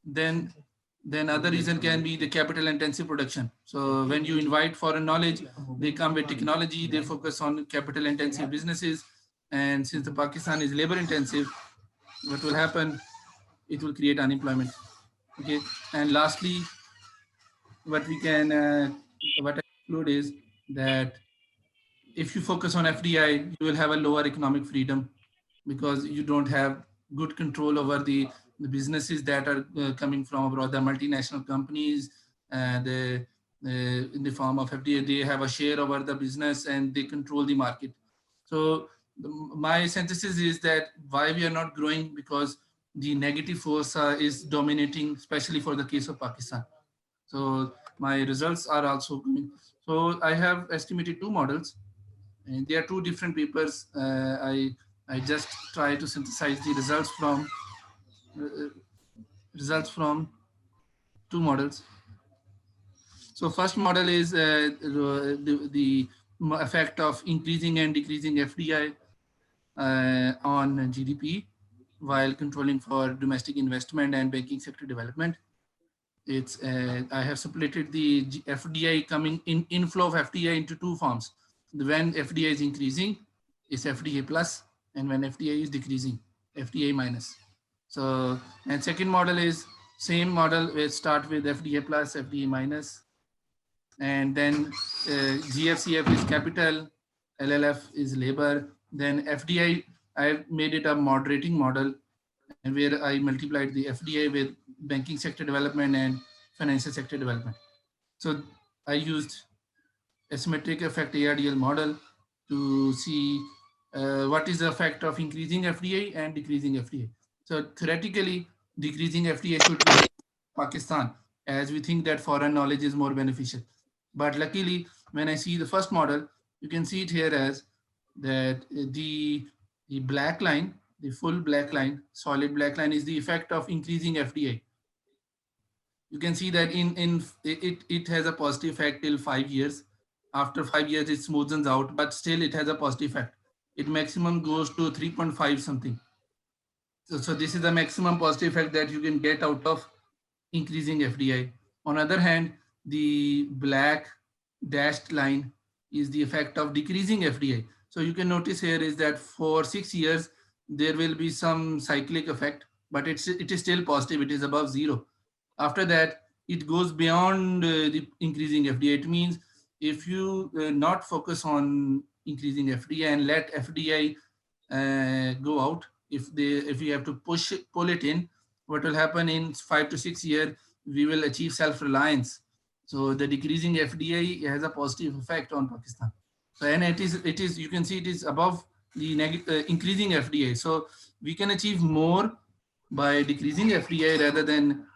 Then other reason can be the capital intensive production. So when you invite foreign knowledge, they come with technology, they focus on capital intensive businesses. And since the Pakistan is labor intensive, what will happen? It will create unemployment. Okay. And lastly, what we can, what I conclude is that if you focus on FDI, you will have a lower economic freedom because you don't have good control over the businesses that are coming from abroad, the multinational companies, in the form of FDI, they have a share over the business and they control the market. So my synthesis is that why we are not growing, because the negative force is dominating, especially for the case of Pakistan. So my results are also coming. So I have estimated two models, and there are two different papers. I just try to synthesize the uh, results from two models. So first model is the effect of increasing and decreasing FDI on GDP while controlling for domestic investment and banking sector development. It's I have separated the FDI coming in inflow of FDI into two forms. When FDI is increasing, it's FDI plus, and when FDI is decreasing, FDI minus. So, and second model is same model. We start with FDI plus, FDI minus, and then GFCF is capital, LLF is labor. Then FDI, I've made it a moderating model, and where I multiplied the FDI with banking sector development and financial sector development. So I used asymmetric effect ARDL model to see what is the effect of increasing FDI and decreasing FDI. So theoretically, decreasing FDI should be Pakistan, as we think that foreign knowledge is more beneficial. But luckily, when I see the first model, you can see it here as that the black line, the full black line, solid black line, is the effect of increasing FDI. You can see that it has a positive effect till 5 years. After 5 years, it smoothens out, but still it has a positive effect. It maximum goes to 3.5 something. So this is the maximum positive effect that you can get out of increasing FDI. On the other hand, the black dashed line is the effect of decreasing FDI. So you can notice here is that for 6 years, there will be some cyclic effect, but it is still positive. It is above zero. After that, it goes beyond the increasing FDI. It means if you not focus on increasing FDI and let FDI go out, if you have to pull it in, what will happen in 5 to 6 years, we will achieve self-reliance. So the decreasing FDI has a positive effect on Pakistan. So, and it is you can see it is above the increasing FDI. So we can achieve more by decreasing FDI rather than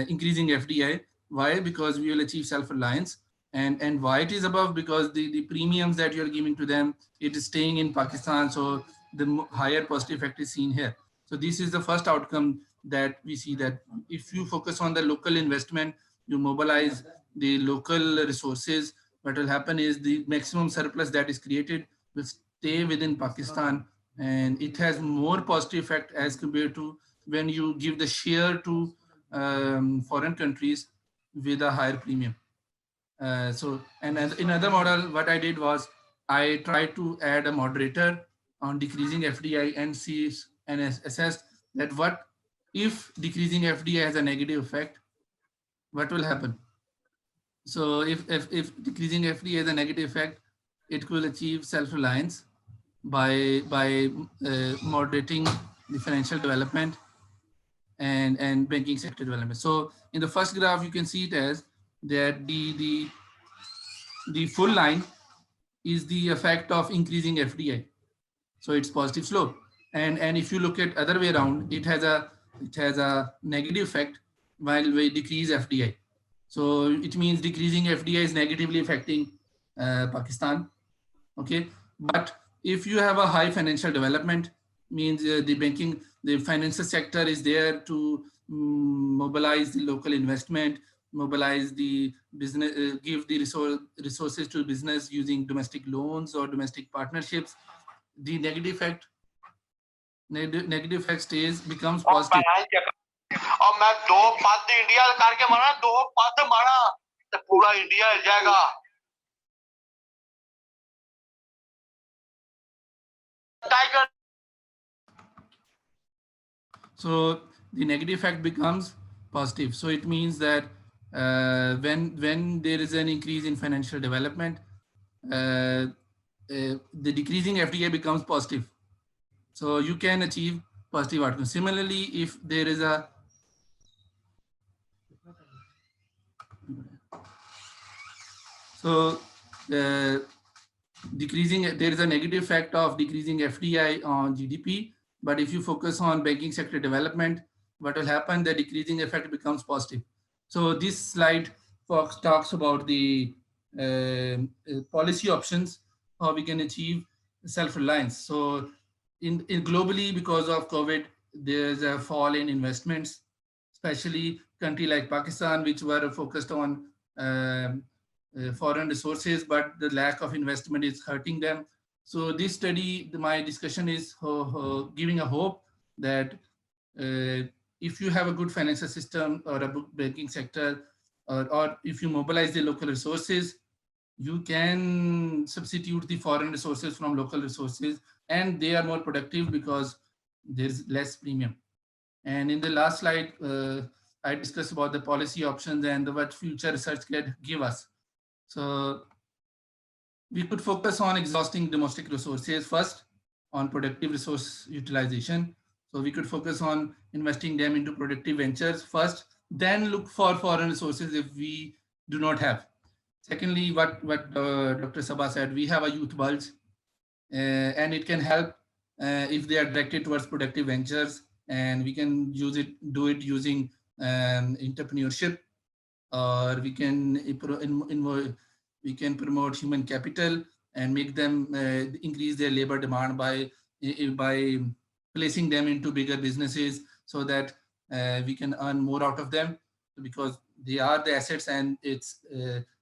increasing FDI. Why? Because we will achieve self-reliance. And why it is above? Because the premiums that you're giving to them, it is staying in Pakistan. So the higher positive effect is seen here. So this is the first outcome that we see, that if you focus on the local investment, you mobilize the local resources, what will happen is the maximum surplus that is created will stay within Pakistan, and it has more positive effect as compared to when you give the share to foreign countries with a higher premium. So, and in another model, what I did was I tried to add a moderator on decreasing FDI and see and assess that what if decreasing FDI has a negative effect, what will happen? So if decreasing FDI has a negative effect, it will achieve self-reliance by moderating the financial development and banking sector development. So in the first graph, you can see it as that the full line is the effect of increasing FDI. So it's positive slope. And if you look at other way around, it has a negative effect while we decrease FDI. So it means decreasing FDI is negatively affecting Pakistan. Okay, but if you have a high financial development, means the financial sector is there to mobilize the local investment. mobilize the business, give the resources to business using domestic loans or domestic partnerships, the negative effect stays becomes positive. और मैं 2 पद India करके माना 2 पद माना तो पूरा India हिल जाएगा। So the negative effect becomes positive. So it means that when there is an increase in financial development, the decreasing FDI becomes positive. So you can achieve positive outcomes. Similarly, if there is a there is a negative effect of decreasing FDI on GDP. But if you focus on banking sector development, what will happen? The decreasing effect becomes positive. So this slide talks about the policy options, how we can achieve self-reliance. So in globally, because of COVID, there's a fall in investments, especially country like Pakistan, which were focused on foreign resources, but the lack of investment is hurting them. So this study, my discussion is giving a hope that if you have a good financial system or a banking sector, or if you mobilize the local resources, you can substitute the foreign resources from local resources, and they are more productive because there's less premium. And in the last slide, I discussed about the policy options and what future research can give us. So we could focus on exhausting domestic resources first, on productive resource utilization. So we could focus on investing them into productive ventures first, then look for foreign resources if we do not have. Secondly, what Dr. Sabha said, we have a youth bulge, and it can help if they are directed towards productive ventures, and we can do it using entrepreneurship, or we can promote human capital and make them increase their labor demand by placing them into bigger businesses, so that we can earn more out of them, because they are the assets, and its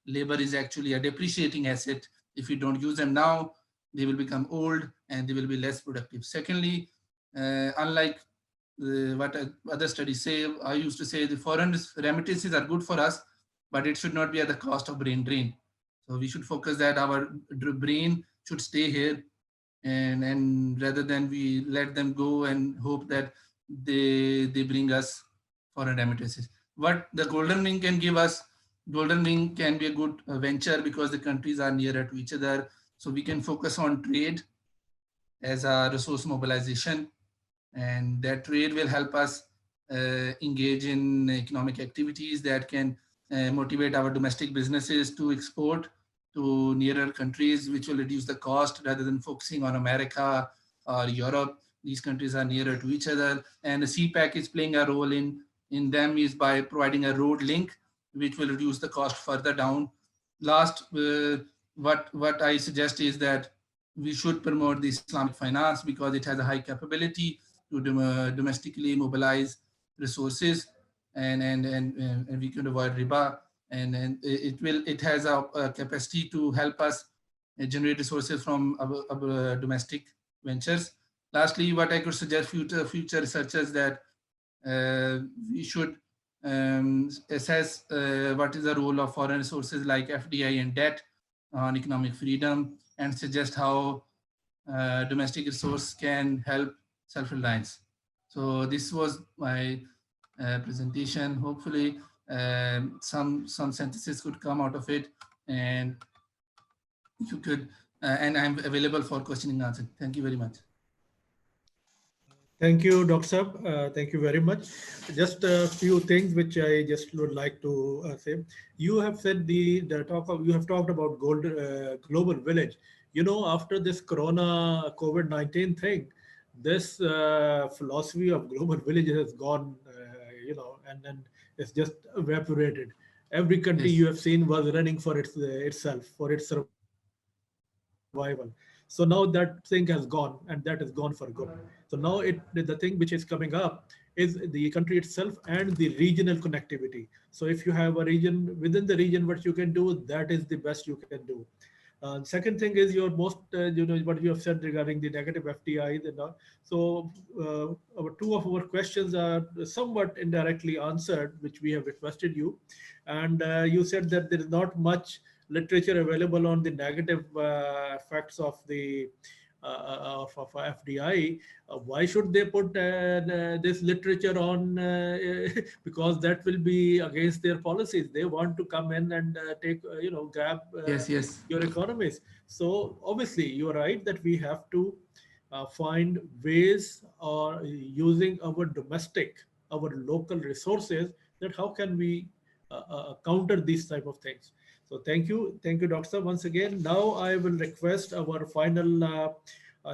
labor is actually a depreciating asset. If you don't use them now, they will become old and they will be less productive. Secondly, unlike what other studies say, I used to say the foreign remittances are good for us, but it should not be at the cost of brain drain. So we should focus that our brain should stay here, and rather than we let them go and hope that they bring us foreign remittances. What the Golden Ring can give us, Golden Ring can be a good venture because the countries are nearer to each other. So we can focus on trade as a resource mobilization, and that trade will help us engage in economic activities that can motivate our domestic businesses to export to nearer countries, which will reduce the cost rather than focusing on America or Europe. These countries are nearer to each other, and the CPAC is playing a role in them is by providing a road link, which will reduce the cost further down. Last, what I suggest is that we should promote the Islamic finance because it has a high capability to domestically mobilize resources, and we can avoid riba, and it has a capacity to help us generate resources from our domestic ventures. Lastly, what I could suggest future researchers that we should assess what is the role of foreign resources like FDI and debt on economic freedom, and suggest how domestic resource can help self-reliance. So this was my presentation. Hopefully some synthesis could come out of it, and you could and I'm available for question and answer. Thank you very much. Thank you, Dr. Saab. Thank you very much. Just a few things which I just would like to say. You have said you have talked about global village. You know, after this Corona COVID-19 thing, this philosophy of global village has gone, and then it's just evaporated. Every country Yes. you have seen was running for itself, for its survival. So now that thing has gone, and that is gone for good. So now the thing which is coming up is the country itself and the regional connectivity. So if you have a region, within the region, what you can do, that is the best you can do. Second thing is your most, what you have said regarding the negative FDI. So two of our questions are somewhat indirectly answered, which we have requested you. And you said that there is not much literature available on the negative effects of the of FDI. Why should they put this literature on? Because that will be against their policies. They want to come in and take, grab Yes, yes. your economies. So obviously, you're right that we have to find ways or using our domestic, our local resources, that how can we counter these type of things. So thank you, Doctor. Once again, now I will request our final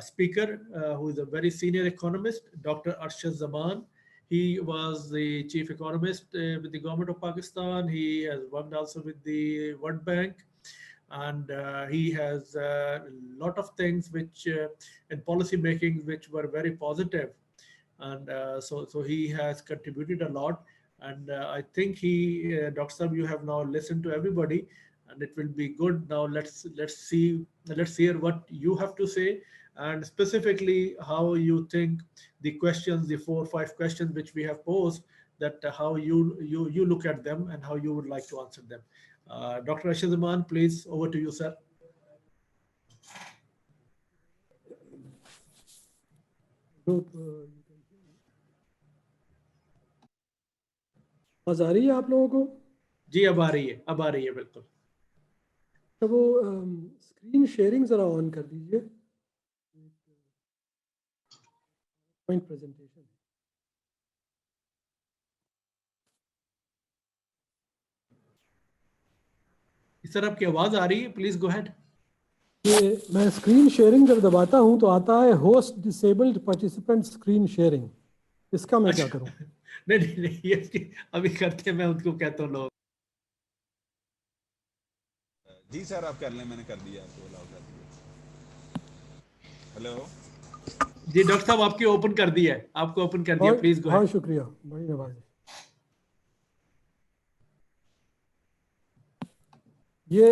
speaker, who is a very senior economist, Dr. Arshad Zaman. He was the chief economist with the government of Pakistan. He has worked also with the World Bank, and he has a lot of things which in policy making which were very positive, and so he has contributed a lot. And I think Dr. Saab, you have now listened to everybody, and it will be good. Now let's hear what you have to say, and specifically how you think the questions, the 4 or 5 questions which we have posed, that how you look at them and how you would like to answer them. Dr. Rashid Zaman, please, over to you, sir. आवाज आ रही है आप लोगों को? जी, अब आ रही है बिल्कुल। तो वो स्क्रीन शेयरिंग जरा ऑन कर दीजिए। Point presentation. सर, आपकी आवाज आ रही है, प्लीज गो अहेड। ये मैं स्क्रीन शेयरिंग जब दबाता हूं तो आता है host disabled participant screen sharing. इसका मैं क्या करूं? नहीं, ये अभी करते हैं, मैं उनको कहता हूँ लोग। जी सर, आप कर लें, मैंने कर दिया, आपको अलाउ कर दिया। हेलो जी डॉक्टर साहब, आपकी ओपन कर दिया है, आपको ओपन कर दिया, प्लीज गो अहेड। हाँ, शुक्रिया, बड़ी नवाजी। ये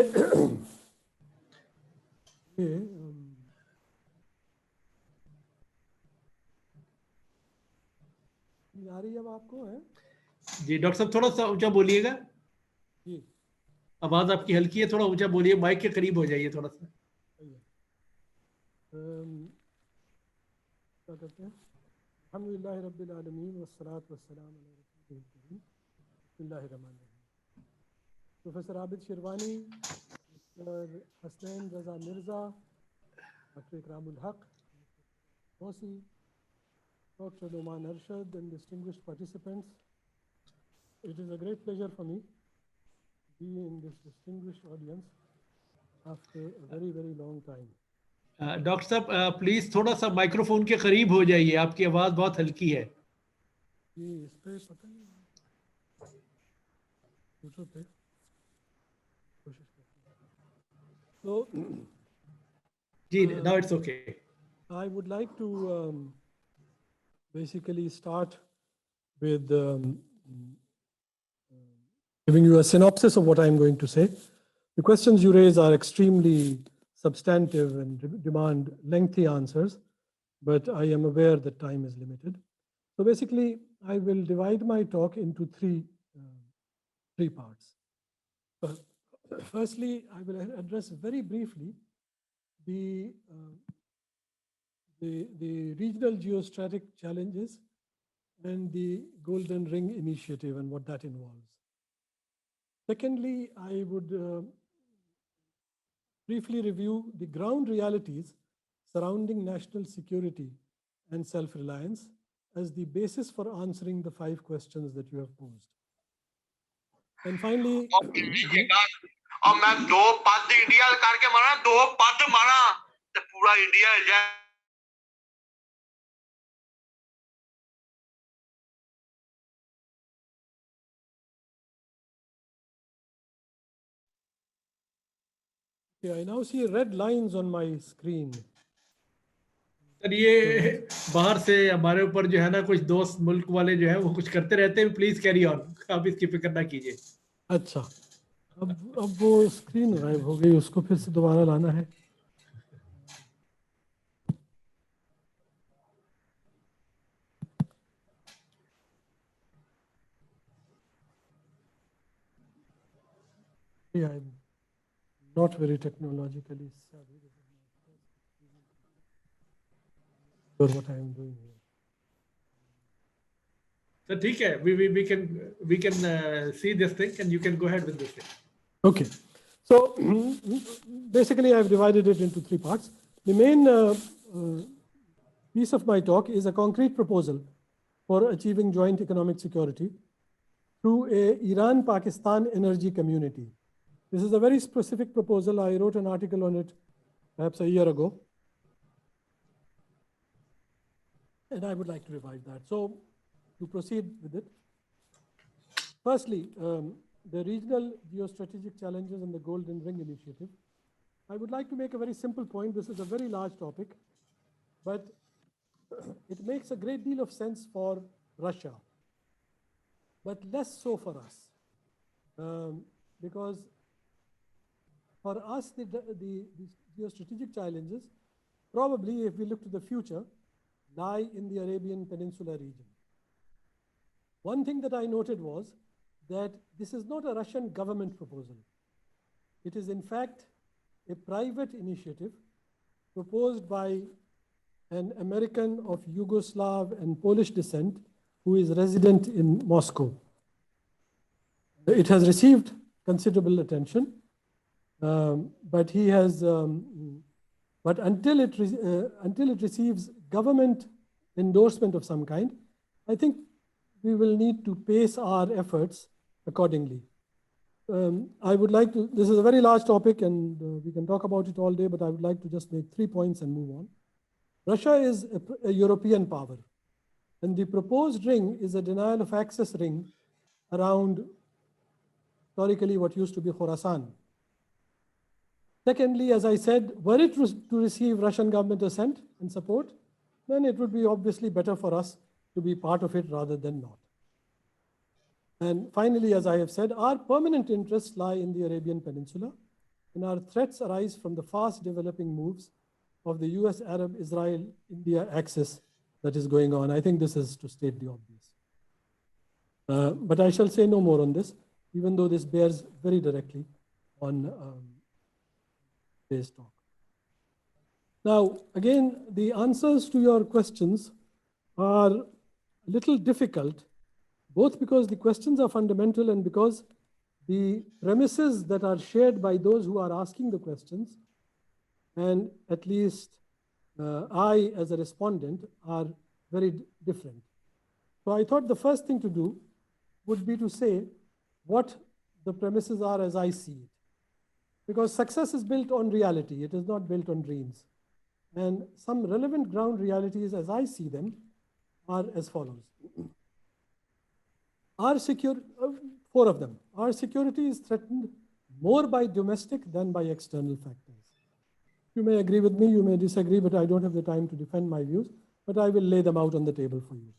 आ रही है अब आपको? है जी डॉक्टर साहब, थोड़ा सा ऊंचा बोलिएगा। जी, आवाज आपकी हल्की है, थोड़ा ऊंचा बोलिए, माइक के करीब हो जाइए थोड़ा सा। क्या करते हैं? अल्हम्दुलिल्लाहि रब्बिल आलमीन वस्सलातु वस्सलामु अला रसूलिल करीम। बिस्मिल्लाहिर रहमानिर रहीम। प्रोफेसर आबिद शिरवानी, डॉक्टर हसनैन रज़ा मिर्ज़ा, डॉक्टर इकरामुल हक, मौसी, Dr. Noman Arshad, and distinguished participants, it is a great pleasure for me to be in this distinguished audience after a very, very long time. Doctor साहब, प्लीज थोड़ा सा माइक्रोफोन के करीब हो जाइए, आपकी आवाज बहुत हल्की है। जी, इस पे पता नहीं, दूसरों पे कोशिश करते हैं। So, ji, now it's okay. I would like to basically start with giving you a synopsis of what I'm going to say. The questions you raise are extremely substantive and demand lengthy answers, but I am aware that time is limited. So basically, I will divide my talk into three parts. Firstly, I will address very briefly the regional geostrategic challenges and the Golden Ring Initiative and what that involves. Secondly, I would briefly review the ground realities surrounding national security and self-reliance as the basis for answering the 5 questions that you have posed. And finally, और मैं 2 पद India करके मारा, 2 पद मारा तो पूरा India हिल जाए। I now see red lines on my screen. Sir ये बाहर से हमारे ऊपर जो है ना कुछ दोस्त मुल्क वाले जो है वो कुछ करते रहते हैं, प्लीज कैरी ऑन, आप इसकी फिक्र ना कीजिए। अच्छा, अब वो स्क्रीन गायब हो गई, उसको फिर से दोबारा लाना है। I'm not very technologically savvy. Sure what I am doing here. So ठीक है, we can see this thing and you can go ahead with this thing. Okay, so basically I've divided it into three parts. The main piece of my talk is a concrete proposal for achieving joint economic security through a Iran-Pakistan energy community. This is a very specific proposal. I wrote an article on it perhaps a year ago, and I would like to revise that. So to proceed with it, firstly, the regional geostrategic challenges and the Golden Ring Initiative. I would like to make a very simple point. This is a very large topic, but it makes a great deal of sense for Russia, but less so for us. Because for us, the geostrategic challenges, probably if we look to the future, lie in the Arabian Peninsula region. One thing that I noted was that this is not a Russian government proposal. It is in fact a private initiative proposed by an American of Yugoslav and Polish descent who is resident in Moscow. It has received considerable attention, but he has, but until it receives government endorsement of some kind, I think we will need to pace our efforts accordingly. I would like to, this is a very large topic and we can talk about it all day, but I would like to just make 3 points and move on. Russia is a European power, and the proposed ring is a denial of access ring around historically what used to be Khorasan. Secondly, as I said, were it to receive Russian government assent and support, then it would be obviously better for us to be part of it rather than not. And finally, as I have said, our permanent interests lie in the Arabian Peninsula, and our threats arise from the fast developing moves of the US, Arab, Israel, India axis that is going on. I think this is to state the obvious. But I shall say no more on this, even though this bears very directly on today's talk. Now, again, the answers to your questions are a little difficult, both because the questions are fundamental and because the premises that are shared by those who are asking the questions, and at least I as a respondent, are very different. So I thought the first thing to do would be to say what the premises are as I see it. Because success is built on reality, it is not built on dreams. And some relevant ground realities as I see them are as follows. Four of them. Our security is threatened more by domestic than by external factors. You may agree with me, you may disagree, but I don't have the time to defend my views, but I will lay them out on the table for you.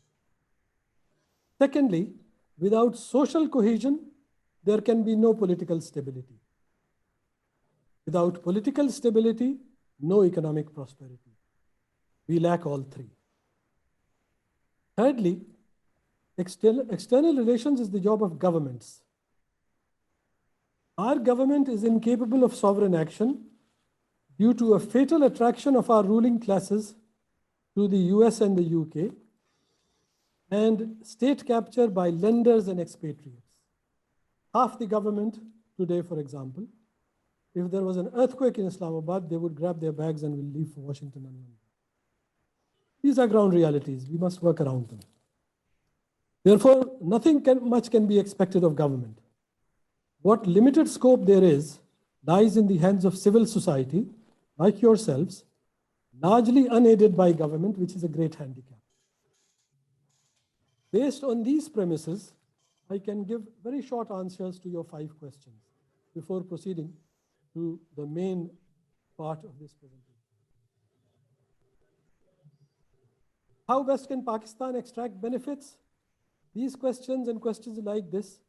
Secondly, without social cohesion, there can be no political stability. Without political stability, no economic prosperity. We lack all three. Thirdly, external relations is the job of governments. Our government is incapable of sovereign action due to a fatal attraction of our ruling classes to the US and the UK, and state capture by lenders and expatriates. Half the government today, for example, if there was an earthquake in Islamabad, they would grab their bags and will leave for Washington and London. These are ground realities. We must work around them. Therefore, nothing much can be expected of government. What limited scope there is lies in the hands of civil society, like yourselves, largely unaided by government, which is a great handicap. Based on these premises, I can give very short answers to your 5 questions before proceeding to the main part of this presentation. How best can Pakistan extract benefits? These questions and questions like this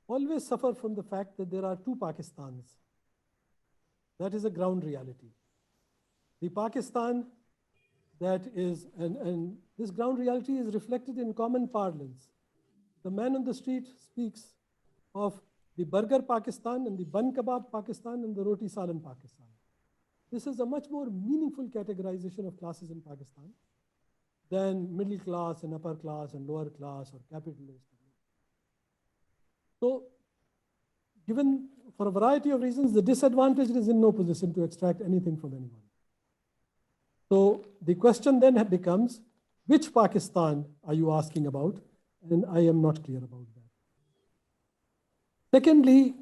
always suffer from the fact that there are two Pakistans. That is a ground reality. The Pakistan that is, and this ground reality is reflected in common parlance. The man on the street speaks of the burger Pakistan and the bun kebab Pakistan and the roti salan Pakistan. This is a much more meaningful categorization of classes in Pakistan than middle class and upper class and lower class or capitalist. So, given for a variety of reasons, the disadvantaged is in no position to extract anything from anyone. So the question then becomes, which Pakistan are you asking about? And I am not clear about that. Secondly,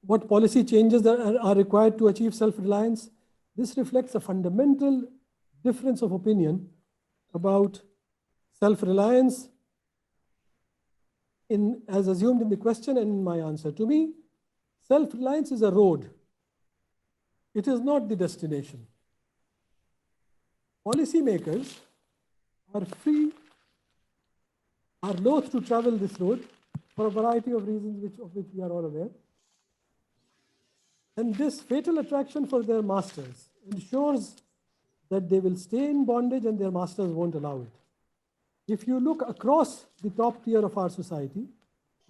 what policy changes are required to achieve self-reliance? This reflects a fundamental difference of opinion about self-reliance as assumed in the question and in my answer. To me, self-reliance is a road. It is not the destination. Policymakers are loath to travel this road for a variety of reasons of which we are all aware. And this fatal attraction for their masters ensures that they will stay in bondage and their masters won't allow it. If you look across the top tier of our society,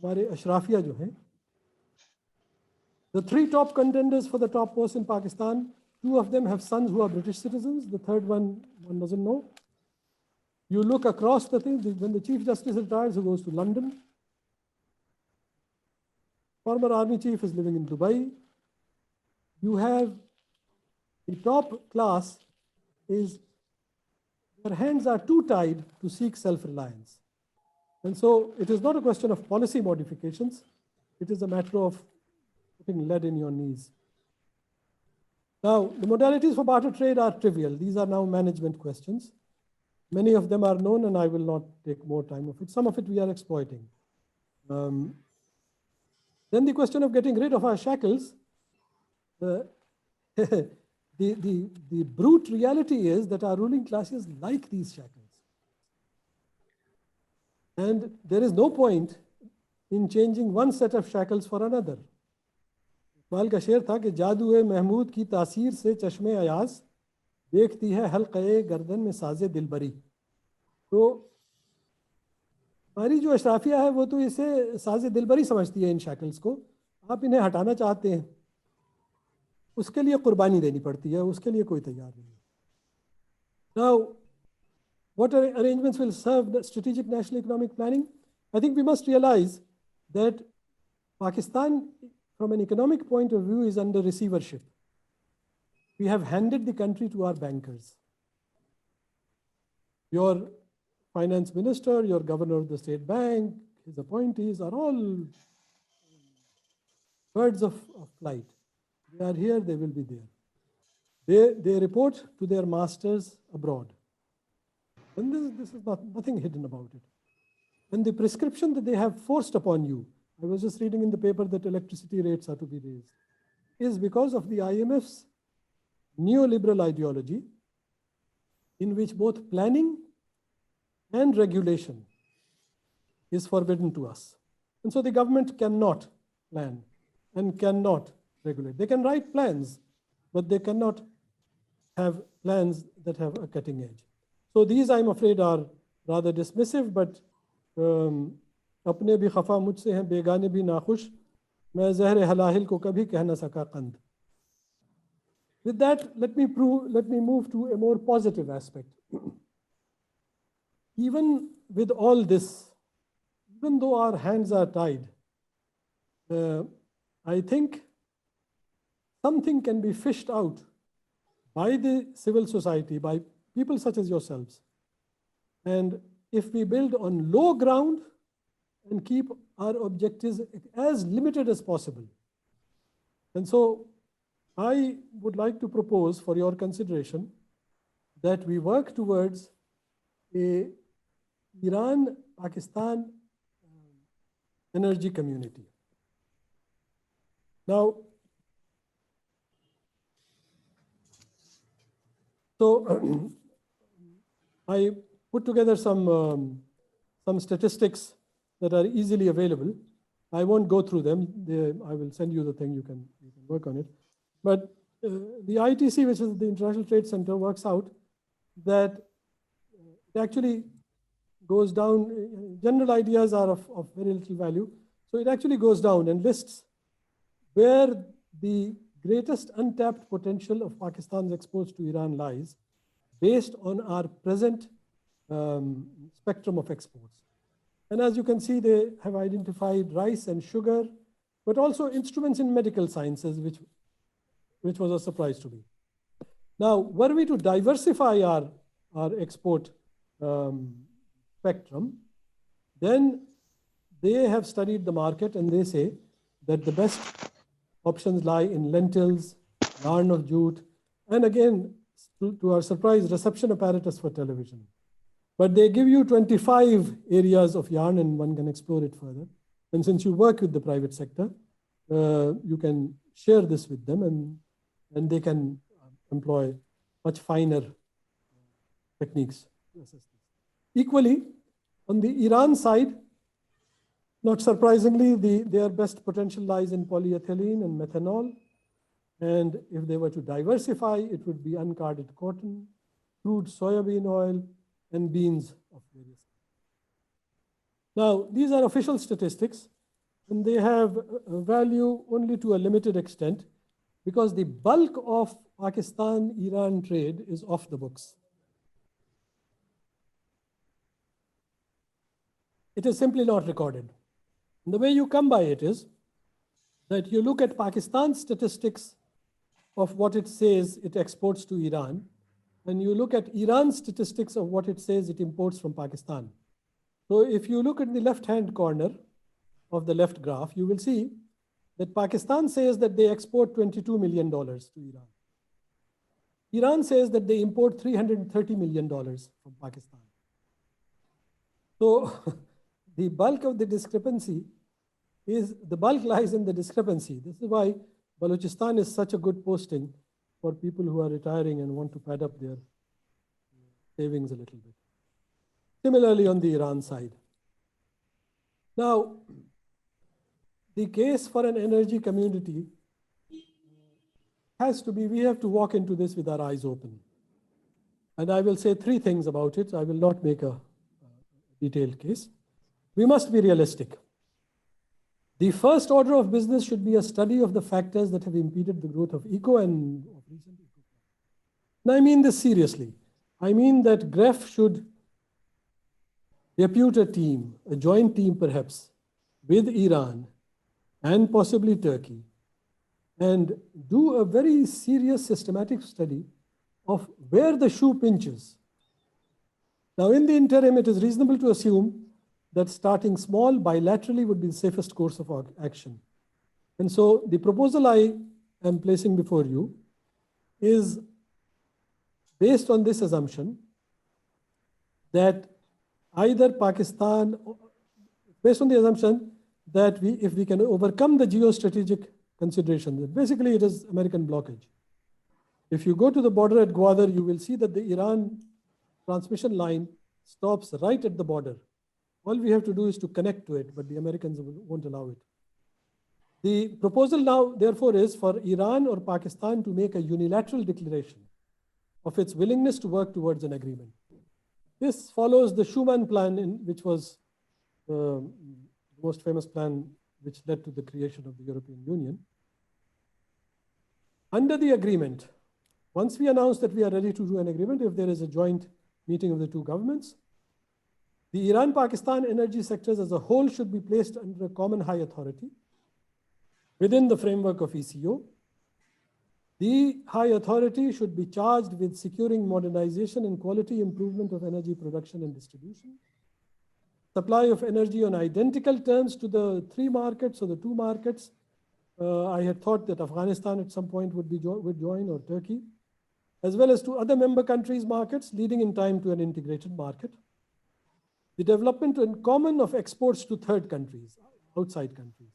हमारे अशराफिया जो हैं, the three top contenders for the top post in Pakistan, two of them have sons who are British citizens. The third one doesn't know. You look across the thing, when the Chief Justice retires, who goes to London. Former Army Chief is living in Dubai. You have the top class their hands are too tied to seek self-reliance. And so it is not a question of policy modifications. It is a matter of putting lead in your knees. Now, the modalities for barter trade are trivial. These are now management questions. Many of them are known, and I will not take more time of it. Some of it we are exploiting. Then the question of getting rid of our shackles. The brute reality is that our ruling classes like these shackles. And there is no point in changing one set of shackles for another. Iqbal का शेर था कि जादू महमूद की तासीर से चश्मे अयाज देखती है हल्क़े गर्दन में साजे दिलबरी. तो हमारी जो अशराफिया है वो तो इसे साजे दिलबरी समझती है इन शैकल्स को. आप इन्हें हटाना चाहते हैं, उसके लिए कुर्बानी देनी पड़ती है, उसके लिए कोई तैयार नहीं है. Now, what arrangements will serve the strategic national economic planning? I think we must realize that Pakistan, from an economic point of view, is under receivership. We have handed the country to our bankers. Your finance minister, your governor of the state bank, his appointees are all birds of flight. They are here, they will be there. They report to their masters abroad. And this is nothing hidden about it. And the prescription that they have forced upon you, I was just reading in the paper that electricity rates are to be raised, is because of the IMF's neoliberal ideology, in which both planning and regulation is forbidden to us. And so the government cannot plan and cannot regulate. They can write plans, but they cannot have plans that have a cutting edge. So these, I'm afraid, are rather dismissive, but अपने भी खफा मुझसे हैं बेगाने भी नाखुश मैं ज़हर हलाहिल को कभी कह न सका कंद. With that, let me move to a more positive aspect. Even with all this, even though our hands are tied, I think something can be fished out by the civil society, by people such as yourselves. And if we build on low ground and keep our objectives as limited as possible. And so I would like to propose for your consideration that we work towards a Iran-Pakistan energy community. Now, so I put together some statistics that are easily available. I won't go through them. I will send you the thing, you can work on it. But the ITC, which is the International Trade Center, works out that it actually goes down. General ideas are of very little value. So it actually goes down and lists where the greatest untapped potential of Pakistan's exports to Iran lies based on our present spectrum of exports. And as you can see, they have identified rice and sugar, but also instruments in medical sciences, which was a surprise to me. Now, were we to diversify our export spectrum, then they have studied the market and they say that the best options lie in lentils, yarn of jute, and again, to our surprise, reception apparatus for television. But they give you 25 areas of yarn and one can explore it further. And since you work with the private sector, you can share this with them and they can employ much finer techniques to assess this. Equally, on the Iran side, not surprisingly, their best potential lies in polyethylene and methanol. And if they were to diversify, it would be uncarded cotton, crude soybean oil, and beans of various kinds. Now, these are official statistics, and they have value only to a limited extent because the bulk of Pakistan-Iran trade is off the books. It is simply not recorded. And the way you come by it is that you look at Pakistan's statistics of what it says it exports to Iran, and you look at Iran's statistics of what it says it imports from Pakistan. So if you look at the left-hand corner of the left graph, you will see that Pakistan says that they export $22 million to Iran. Iran says that they import $330 million from Pakistan. So the bulk of the discrepancy the bulk lies in the discrepancy. This is why Balochistan is such a good posting for people who are retiring and want to pad up their savings a little bit. Similarly, on the Iran side. Now, the case for an energy community has to be, we have to walk into this with our eyes open. And I will say three things about it. I will not make a detailed case. We must be realistic. The first order of business should be a study of the factors that have impeded the growth of eco and of recent eco. Now, I mean this seriously. I mean that GREF should depute a team, a joint team perhaps, with Iran and possibly Turkey, and do a very serious systematic study of where the shoe pinches. Now, in the interim, it is reasonable to assume that starting small bilaterally would be the safest course of action. And so the proposal I am placing before you is based on this assumption that either Pakistan, based on the assumption that if we can overcome the geostrategic considerations, basically it is American blockage. If you go to the border at Gwadar, you will see that the Iran transmission line stops right at the border. All we have to do is to connect to it, but the Americans won't allow it. The proposal now, therefore, is for Iran or Pakistan to make a unilateral declaration of its willingness to work towards an agreement. This follows the Schuman Plan, which was the most famous plan which led to the creation of the European Union. Under the agreement, once we announce that we are ready to do an agreement, if there is a joint meeting of the two governments, the Iran-Pakistan energy sectors as a whole should be placed under a common high authority within the framework of ECO. The high authority should be charged with securing modernization and quality improvement of energy production and distribution, supply of energy on identical terms to the three markets or the two markets. I had thought that Afghanistan at some point would join, or Turkey, as well as to other member countries' markets, leading in time to an integrated market. The development in common of exports to third countries, outside countries,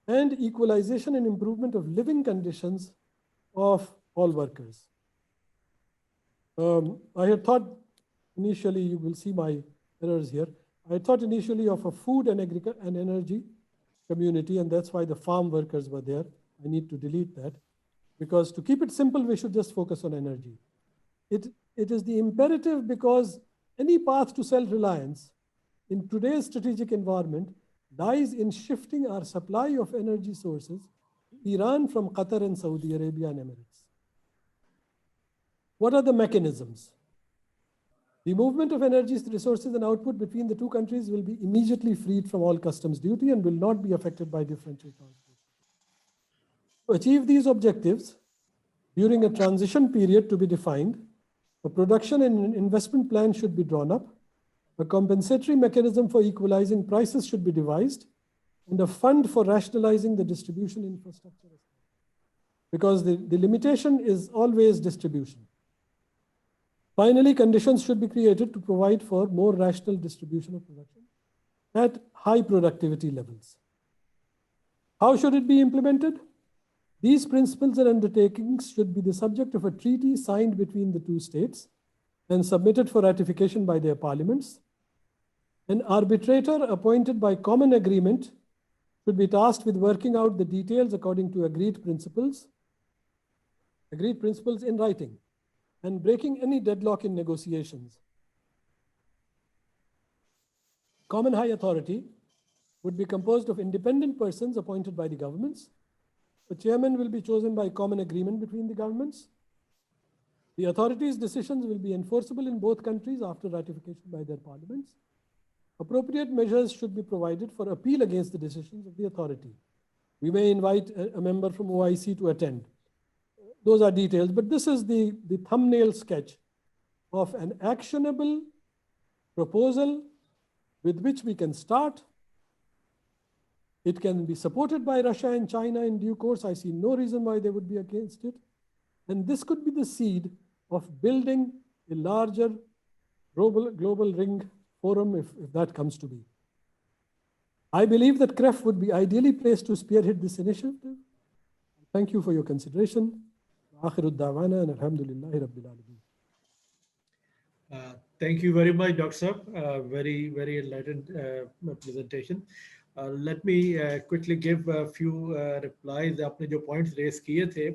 and equalization and improvement of living conditions of all workers. I had thought initially, you will see my errors here. I thought initially of a food and and energy community, and that's why the farm workers were there. I need to delete that, because to keep it simple, we should just focus on energy. It is the imperative, because any path to self-reliance in today's strategic environment lies in shifting our supply of energy sources to Iran from Qatar and Saudi Arabia and Emirates. What are the mechanisms? The movement of energy resources and output between the two countries will be immediately freed from all customs duty and will not be affected by differential transport. To achieve these objectives, during a transition period to be defined, a production and investment plan should be drawn up, a compensatory mechanism for equalizing prices should be devised, and a fund for rationalizing the distribution infrastructure. Because the limitation is always distribution. Finally, conditions should be created to provide for more rational distribution of production at high productivity levels. How should it be implemented? These principles and undertakings should be the subject of a treaty signed between the two states and submitted for ratification by their parliaments. An arbitrator appointed by common agreement should be tasked with working out the details according to agreed principles in writing, and breaking any deadlock in negotiations. Common High Authority would be composed of independent persons appointed by the governments. The chairman will be chosen by common agreement between the governments. The authorities' decisions will be enforceable in both countries after ratification by their parliaments. Appropriate measures should be provided for appeal against the decisions of the authority. We may invite a member from OIC to attend. Those are details, but this is the thumbnail sketch of an actionable proposal with which we can start. It can be supported by Russia and China in due course. I see no reason why they would be against it. And this could be the seed of building a larger global ring forum if that comes to be. I believe that CREF would be ideally placed to spearhead this initiative. Thank you for your consideration. Thank you very much, Dr. Saab. Very enlightened presentation. Let me quickly give a few replies. आपने जो points raise किए थे,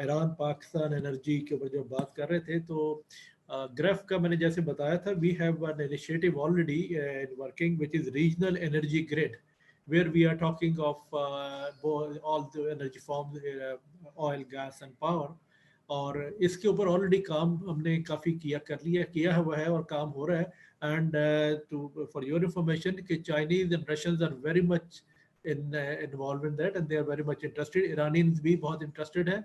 Iran Pakistan energy के ऊपर जो बात कर रहे थे, तो ग्रेफ का मैंने जैसे बताया था, we have an initiative already in working, which is regional energy grid, where we are talking of all the energy forms, oil, gas and power. और इसके ऊपर ऑलरेडी काम हमने काफ़ी किया हुआ है और काम हो रहा है. And for your information, कि Chinese and Russians are very much involved in that, and they are very much interested. Iranians भी बहुत interested हैं.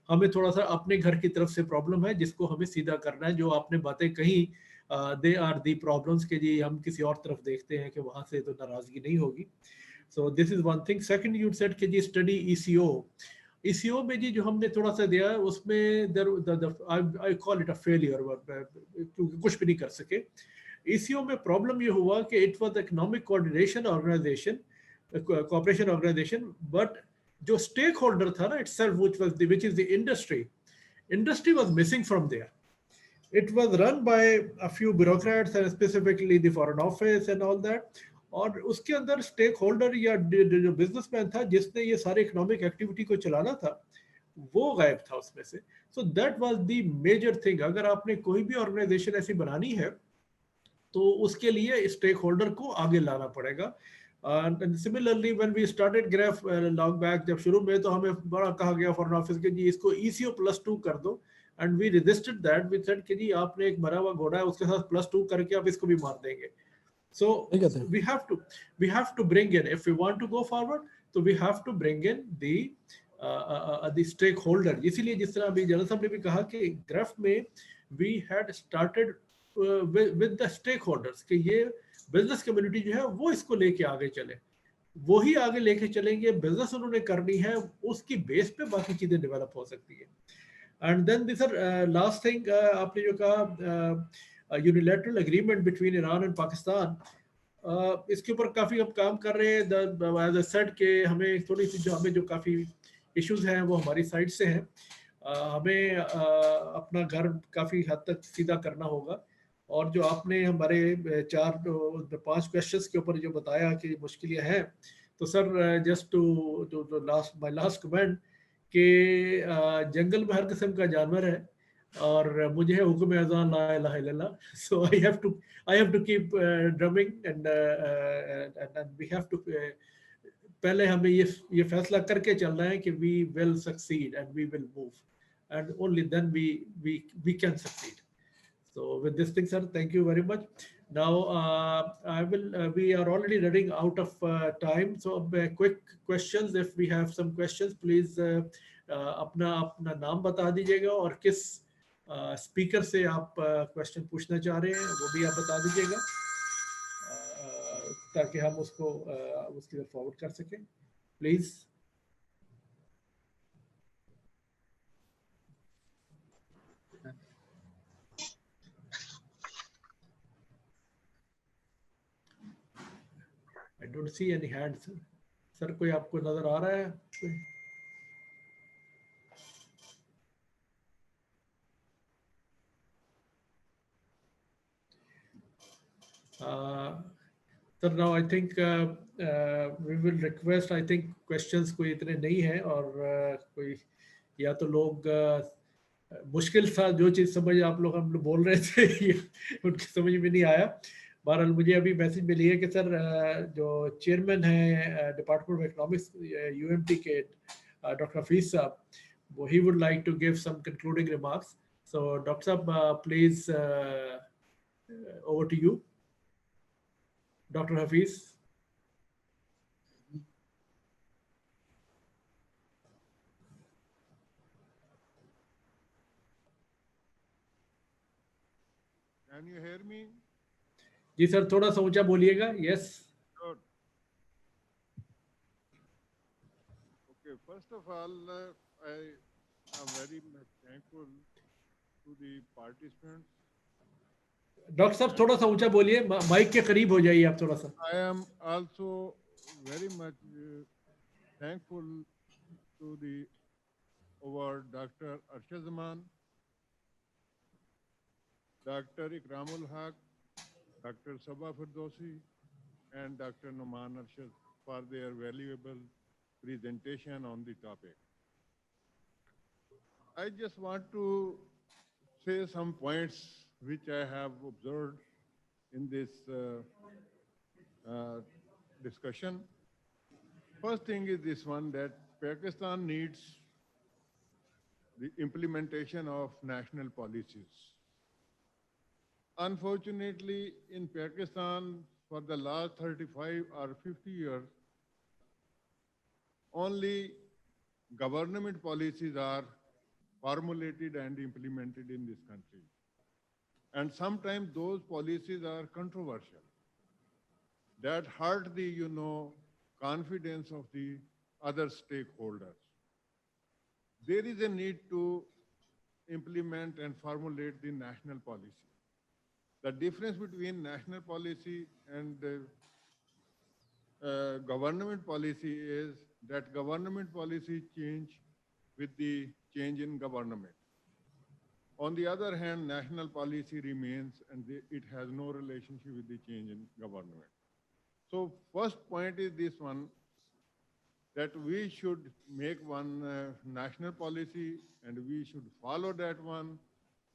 हमें थोड़ा सा अपने घर की तरफ से प्रॉब्लम है, जिसको हमें सीधा करना है. जो आपने बातें कही, they are the problems के जी हम किसी और तरफ देखते हैं कि वहाँ से तो नाराज़गी नहीं होगी. So this is one thing. Second, you said कि जी study ECO. ECO में जी जो हमने थोड़ा सा दिया, उसमें I call it a failure, क्योंकि कुछ भी नहीं कर सके. ECO में प्रॉब्लम ये हुआ कि it was economic coordination organization, cooperation organization, but जो stakeholder था ना itself, which is the industry was missing from there. It was run by a few bureaucrats and specifically the foreign office and all that. और उसके अंदर stake holder या जो businessman था जिसने ये सारे इकोनॉमिक एक्टिविटी को चलाना था, वो गायब था उसमें से. So that was the major thing. अगर आपने कोई भी ऑर्गेनाइजेशन ऐसी बनानी है तो उसके लिए स्टेक होल्डर को आगे लाना पड़ेगा. Similarly when we started GREF long back, जब शुरू में तो हमें बड़ा कहा गया फॉरेन ऑफिस के जी इसको ECO +2 कर दो, and we resisted that. We said कि जी आपने एक मरा हुआ घोड़ा है, उसके साथ +2 करके आप इसको भी मार देंगे. So we have to bring in, if we want to go forward, so we have to bring in the stakeholder. इसीलिए जिस तरह अभी जनरल साहब ने भी कहा कि ग्राफ में we had started with the stakeholders कि ये बिजनेस कम्युनिटी जो है वो इसको लेके आगे चले, वही आगे लेके चलेंगे. बिजनेस उन्होंने करनी है, उसकी बेस पे बाकी चीजें डेवलप हो सकती है. And then this last thing आपने जो कहा unilateral agreement between Iran and Pakistan, इसके ऊपर काफ़ी हम काम कर रहे हैं. एज अ सेड के हमें थोड़ी सी जो काफ़ी इश्यूज हैं वो हमारी साइड से हैं. हमें अपना घर काफ़ी हद तक सीधा करना होगा और जो आपने हमारे 5 क्वेश्चंस के ऊपर जो बताया कि मुश्किलें हैं, तो sir just to last my last comment कि जंगल में हर किस्म का जानवर है और मुझे है हुक्म अज़ान ला इलाहा इल्लल्लाह, so I have to keep drumming and we have to पहले हमें ये फैसला करके चलना है कि we will succeed and we will move and only then we can succeed. So with this thing, sir, thank you very much. Now we are already running out of time. So quick questions. If we have some questions, please अपना नाम बता दीजिएगा और किस speaker से आप question पूछना चाह रहे हैं वो भी आप बता दीजिएगा ताकि हम उसको उसकी तरफ फॉरवर्ड कर सकें. Please. I don't see any hands. Sir कोई आपको नजर आ रहा है? Sir, now I think we will request. I think questions कोई इतने नहीं है और कोई या तो लोग मुश्किल था जो चीज़ समझ आप लोग हम लोग बोल रहे थे उनकी समझ में नहीं आया. बहरहाल मुझे अभी मैसेज मिली है कि सर जो चेयरमैन है डिपार्टमेंट ऑफ इकोनॉमिक्स यूएमटी के डॉक्टर हफीज साहब, वो ही would like to give some concluding remarks. So doctor साहब please over to you. Doctor Hafeez. Can you hear me? जी सर थोड़ा सा ऊंचा बोलिएगा. Yes. Good. Okay, first of all, I am very much thankful to the participants. Doctor साहब थोड़ा सा ऊंचा बोलिए, माइक के करीब हो जाइए आप थोड़ा सा. I am also very much thankful to our Dr. Arshad Zaman, Dr. Ikramul Haq, Dr. Sabah Firdausi, and Dr. Noman Arshad for their valuable presentation on the topic. I just want to say some points which I have observed in this discussion. First thing is this one, that Pakistan needs the implementation of national policies. Unfortunately, in Pakistan, for the last 35 or 50 years, only government policies are formulated and implemented in this country. And sometimes those policies are controversial. That hurt the, confidence of the other stakeholders. There is a need to implement and formulate the national policy. The difference between national policy and government policy is that government policy change with the change in government. On the other hand, national policy remains and it has no relationship with the change in government. So first point is this one, that we should make one national policy and we should follow that one,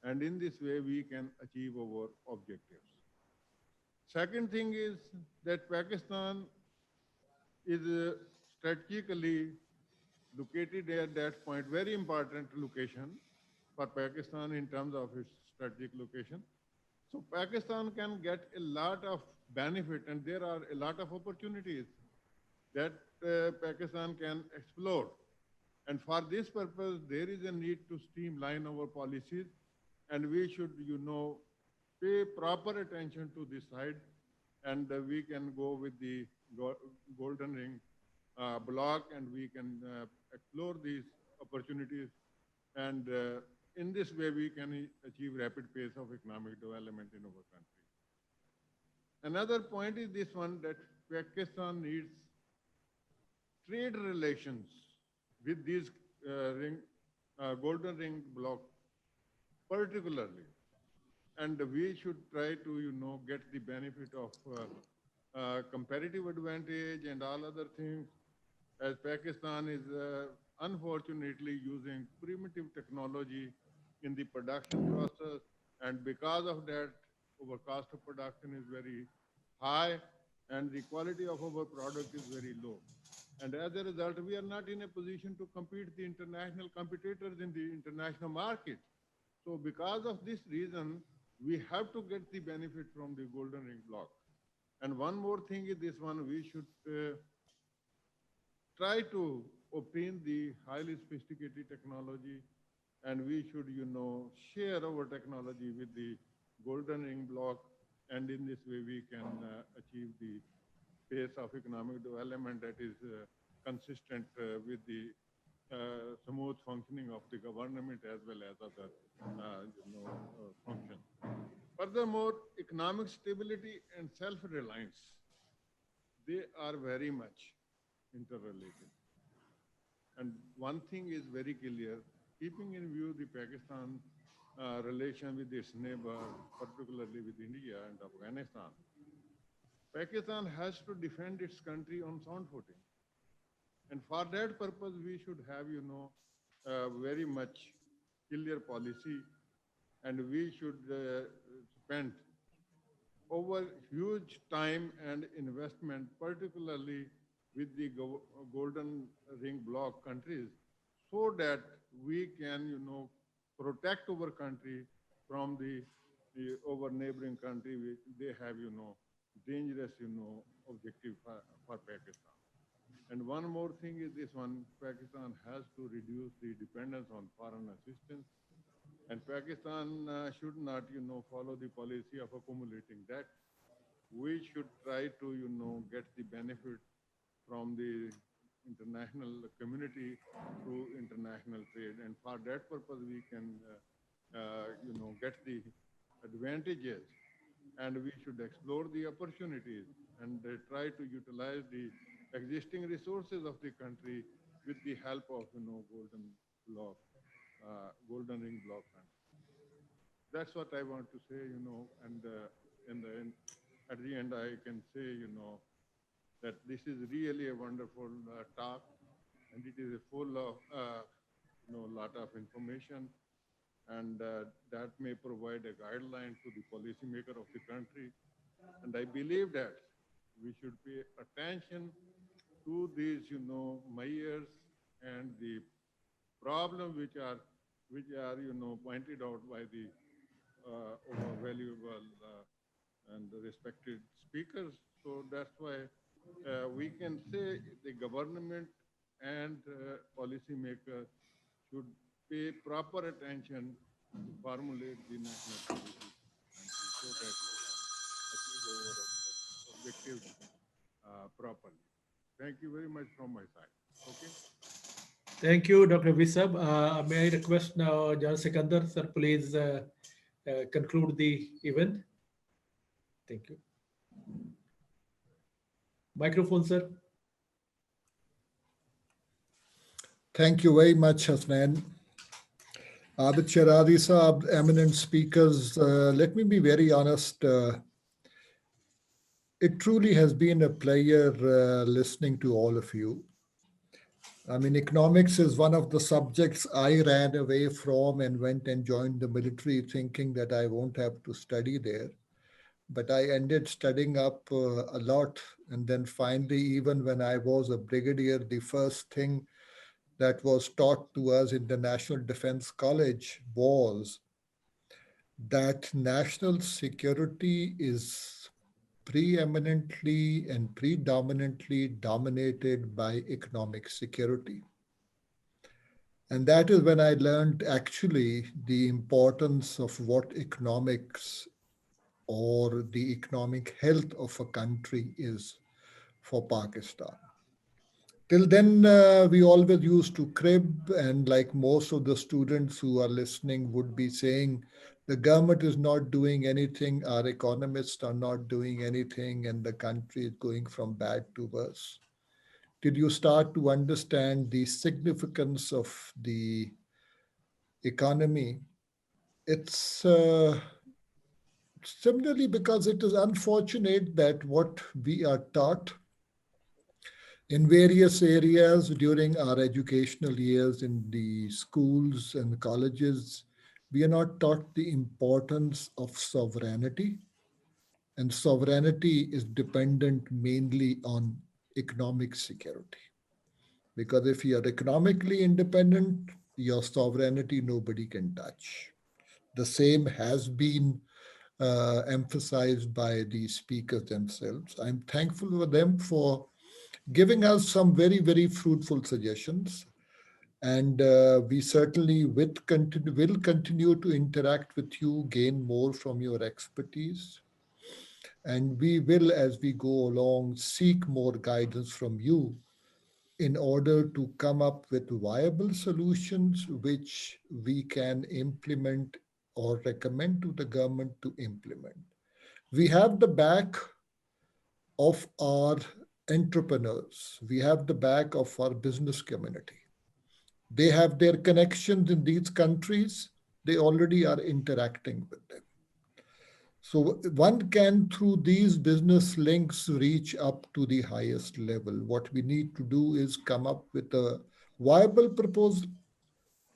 and in this way we can achieve our objectives. Second thing is that Pakistan is strategically located at that point, very important location for Pakistan in terms of its strategic location. So Pakistan can get a lot of benefit and there are a lot of opportunities that Pakistan can explore. And for this purpose, there is a need to streamline our policies, and we should, pay proper attention to this side, and we can go with the golden ring block, and we can explore these opportunities, and in this way we can achieve rapid pace of economic development in our country. Another point is this one, that Pakistan needs trade relations with these golden ring bloc particularly. and we should try to, get the benefit of comparative advantage and all other things, as Pakistan is unfortunately using primitive technology in the production process, and because of that, our cost of production is very high, and the quality of our product is very low. And as a result, we are not in a position to compete the international competitors in the international market. So because of this reason, we have to get the benefit from the golden ring block. And one more thing is this one, we should try to obtain the highly sophisticated technology, and we should, share our technology with the golden ring block, and in this way we can achieve the pace of economic development that is consistent with the smooth functioning of the government as well as other, functions. Furthermore, economic stability and self-reliance, they are very much interrelated. And one thing is very clear, keeping in view the Pakistan relation with its neighbor, particularly with India and Afghanistan, Pakistan has to defend its country on sound footing. And for that purpose, we should have, very much clear policy, and we should spend over huge time and investment, particularly with the golden ring block countries, so that we can, protect our country from the our neighboring country, which they have, dangerous, objective for Pakistan. And one more thing is this one, Pakistan has to reduce the dependence on foreign assistance. And Pakistan should not, follow the policy of accumulating debt. We should try to, get the benefit from the international community through international trade. And for that purpose, we can, get the advantages, and we should explore the opportunities and try to utilize the existing resources of the country with the help of, golden ring block country. That's what I want to say, and at the end, I can say, that this is really a wonderful talk, and it is full of, lot of information, and that may provide a guideline to the policymaker of the country. And I believe that we should pay attention to these, measures and the problems which are, pointed out by the our valuable and respected speakers. So that's why we can say the government and policymakers should pay proper attention to formulate the national policy so that we can achieve our objectives properly. Thank you very much from my side. Okay. Thank you, Dr. Visab. May I request now, John Sikandar, sir, please conclude the event. Thank you. Microphone, sir. Thank you very much, Hasnain. Abid Sharadi Saab, eminent speakers, let me be very honest. It truly has been a pleasure listening to all of you. I mean, economics is one of the subjects I ran away from and went and joined the military thinking that I won't have to study there. But I ended studying up a lot. And then finally, even when I was a brigadier, the first thing that was taught to us in the National Defense College was that national security is preeminently and predominantly dominated by economic security. And that is when I learned actually the importance of what economics or the economic health of a country is for Pakistan. Till then, we always used to crib, and like most of the students who are listening would be saying, the government is not doing anything, our economists are not doing anything, and the country is going from bad to worse. Did you start to understand the significance of the economy? It's similarly, because it is unfortunate that what we are taught in various areas during our educational years in the schools and colleges, we are not taught the importance of sovereignty. And sovereignty is dependent mainly on economic security. Because if you are economically independent, your sovereignty nobody can touch. The same has been emphasized by the speakers themselves. I'm thankful for them for giving us some very, very fruitful suggestions. And we certainly will continue to interact with you, gain more from your expertise. And we will, as we go along, seek more guidance from you in order to come up with viable solutions which we can implement or recommend to the government to implement. We have the back of our entrepreneurs. We have the back of our business community. They have their connections in these countries. They already are interacting with them. So one can, through these business links, reach up to the highest level. What we need to do is come up with a viable proposal,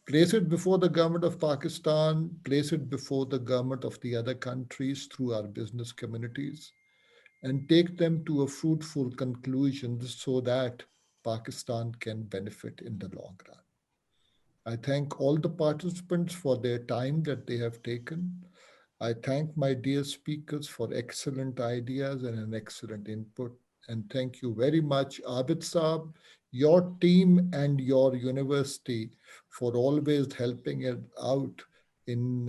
place it before the government of Pakistan, place it before the government of the other countries through our business communities, and take them to a fruitful conclusion so that Pakistan can benefit in the long run. I thank all the participants for their time that they have taken. I thank my dear speakers for excellent ideas and an excellent input. And thank you very much, Abid Saab, your team and your university for always helping it out in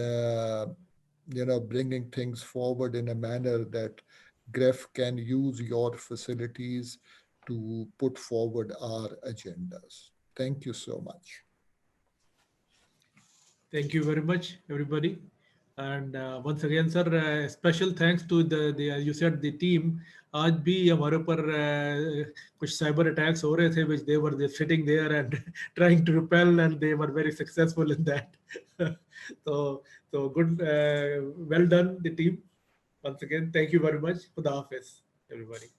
bringing things forward in a manner that GREF can use your facilities to put forward our agendas. Thank you so much. Thank you very much, everybody. And once again, sir, special thanks to the you said the team. आज भी हमारे ऊपर कुछ cyber attacks हो रहे थे, which they were sitting there and trying to repel, and they were very successful in that. so good, well done, the team. Once again, thank you very much. Khuda Hafiz, everybody.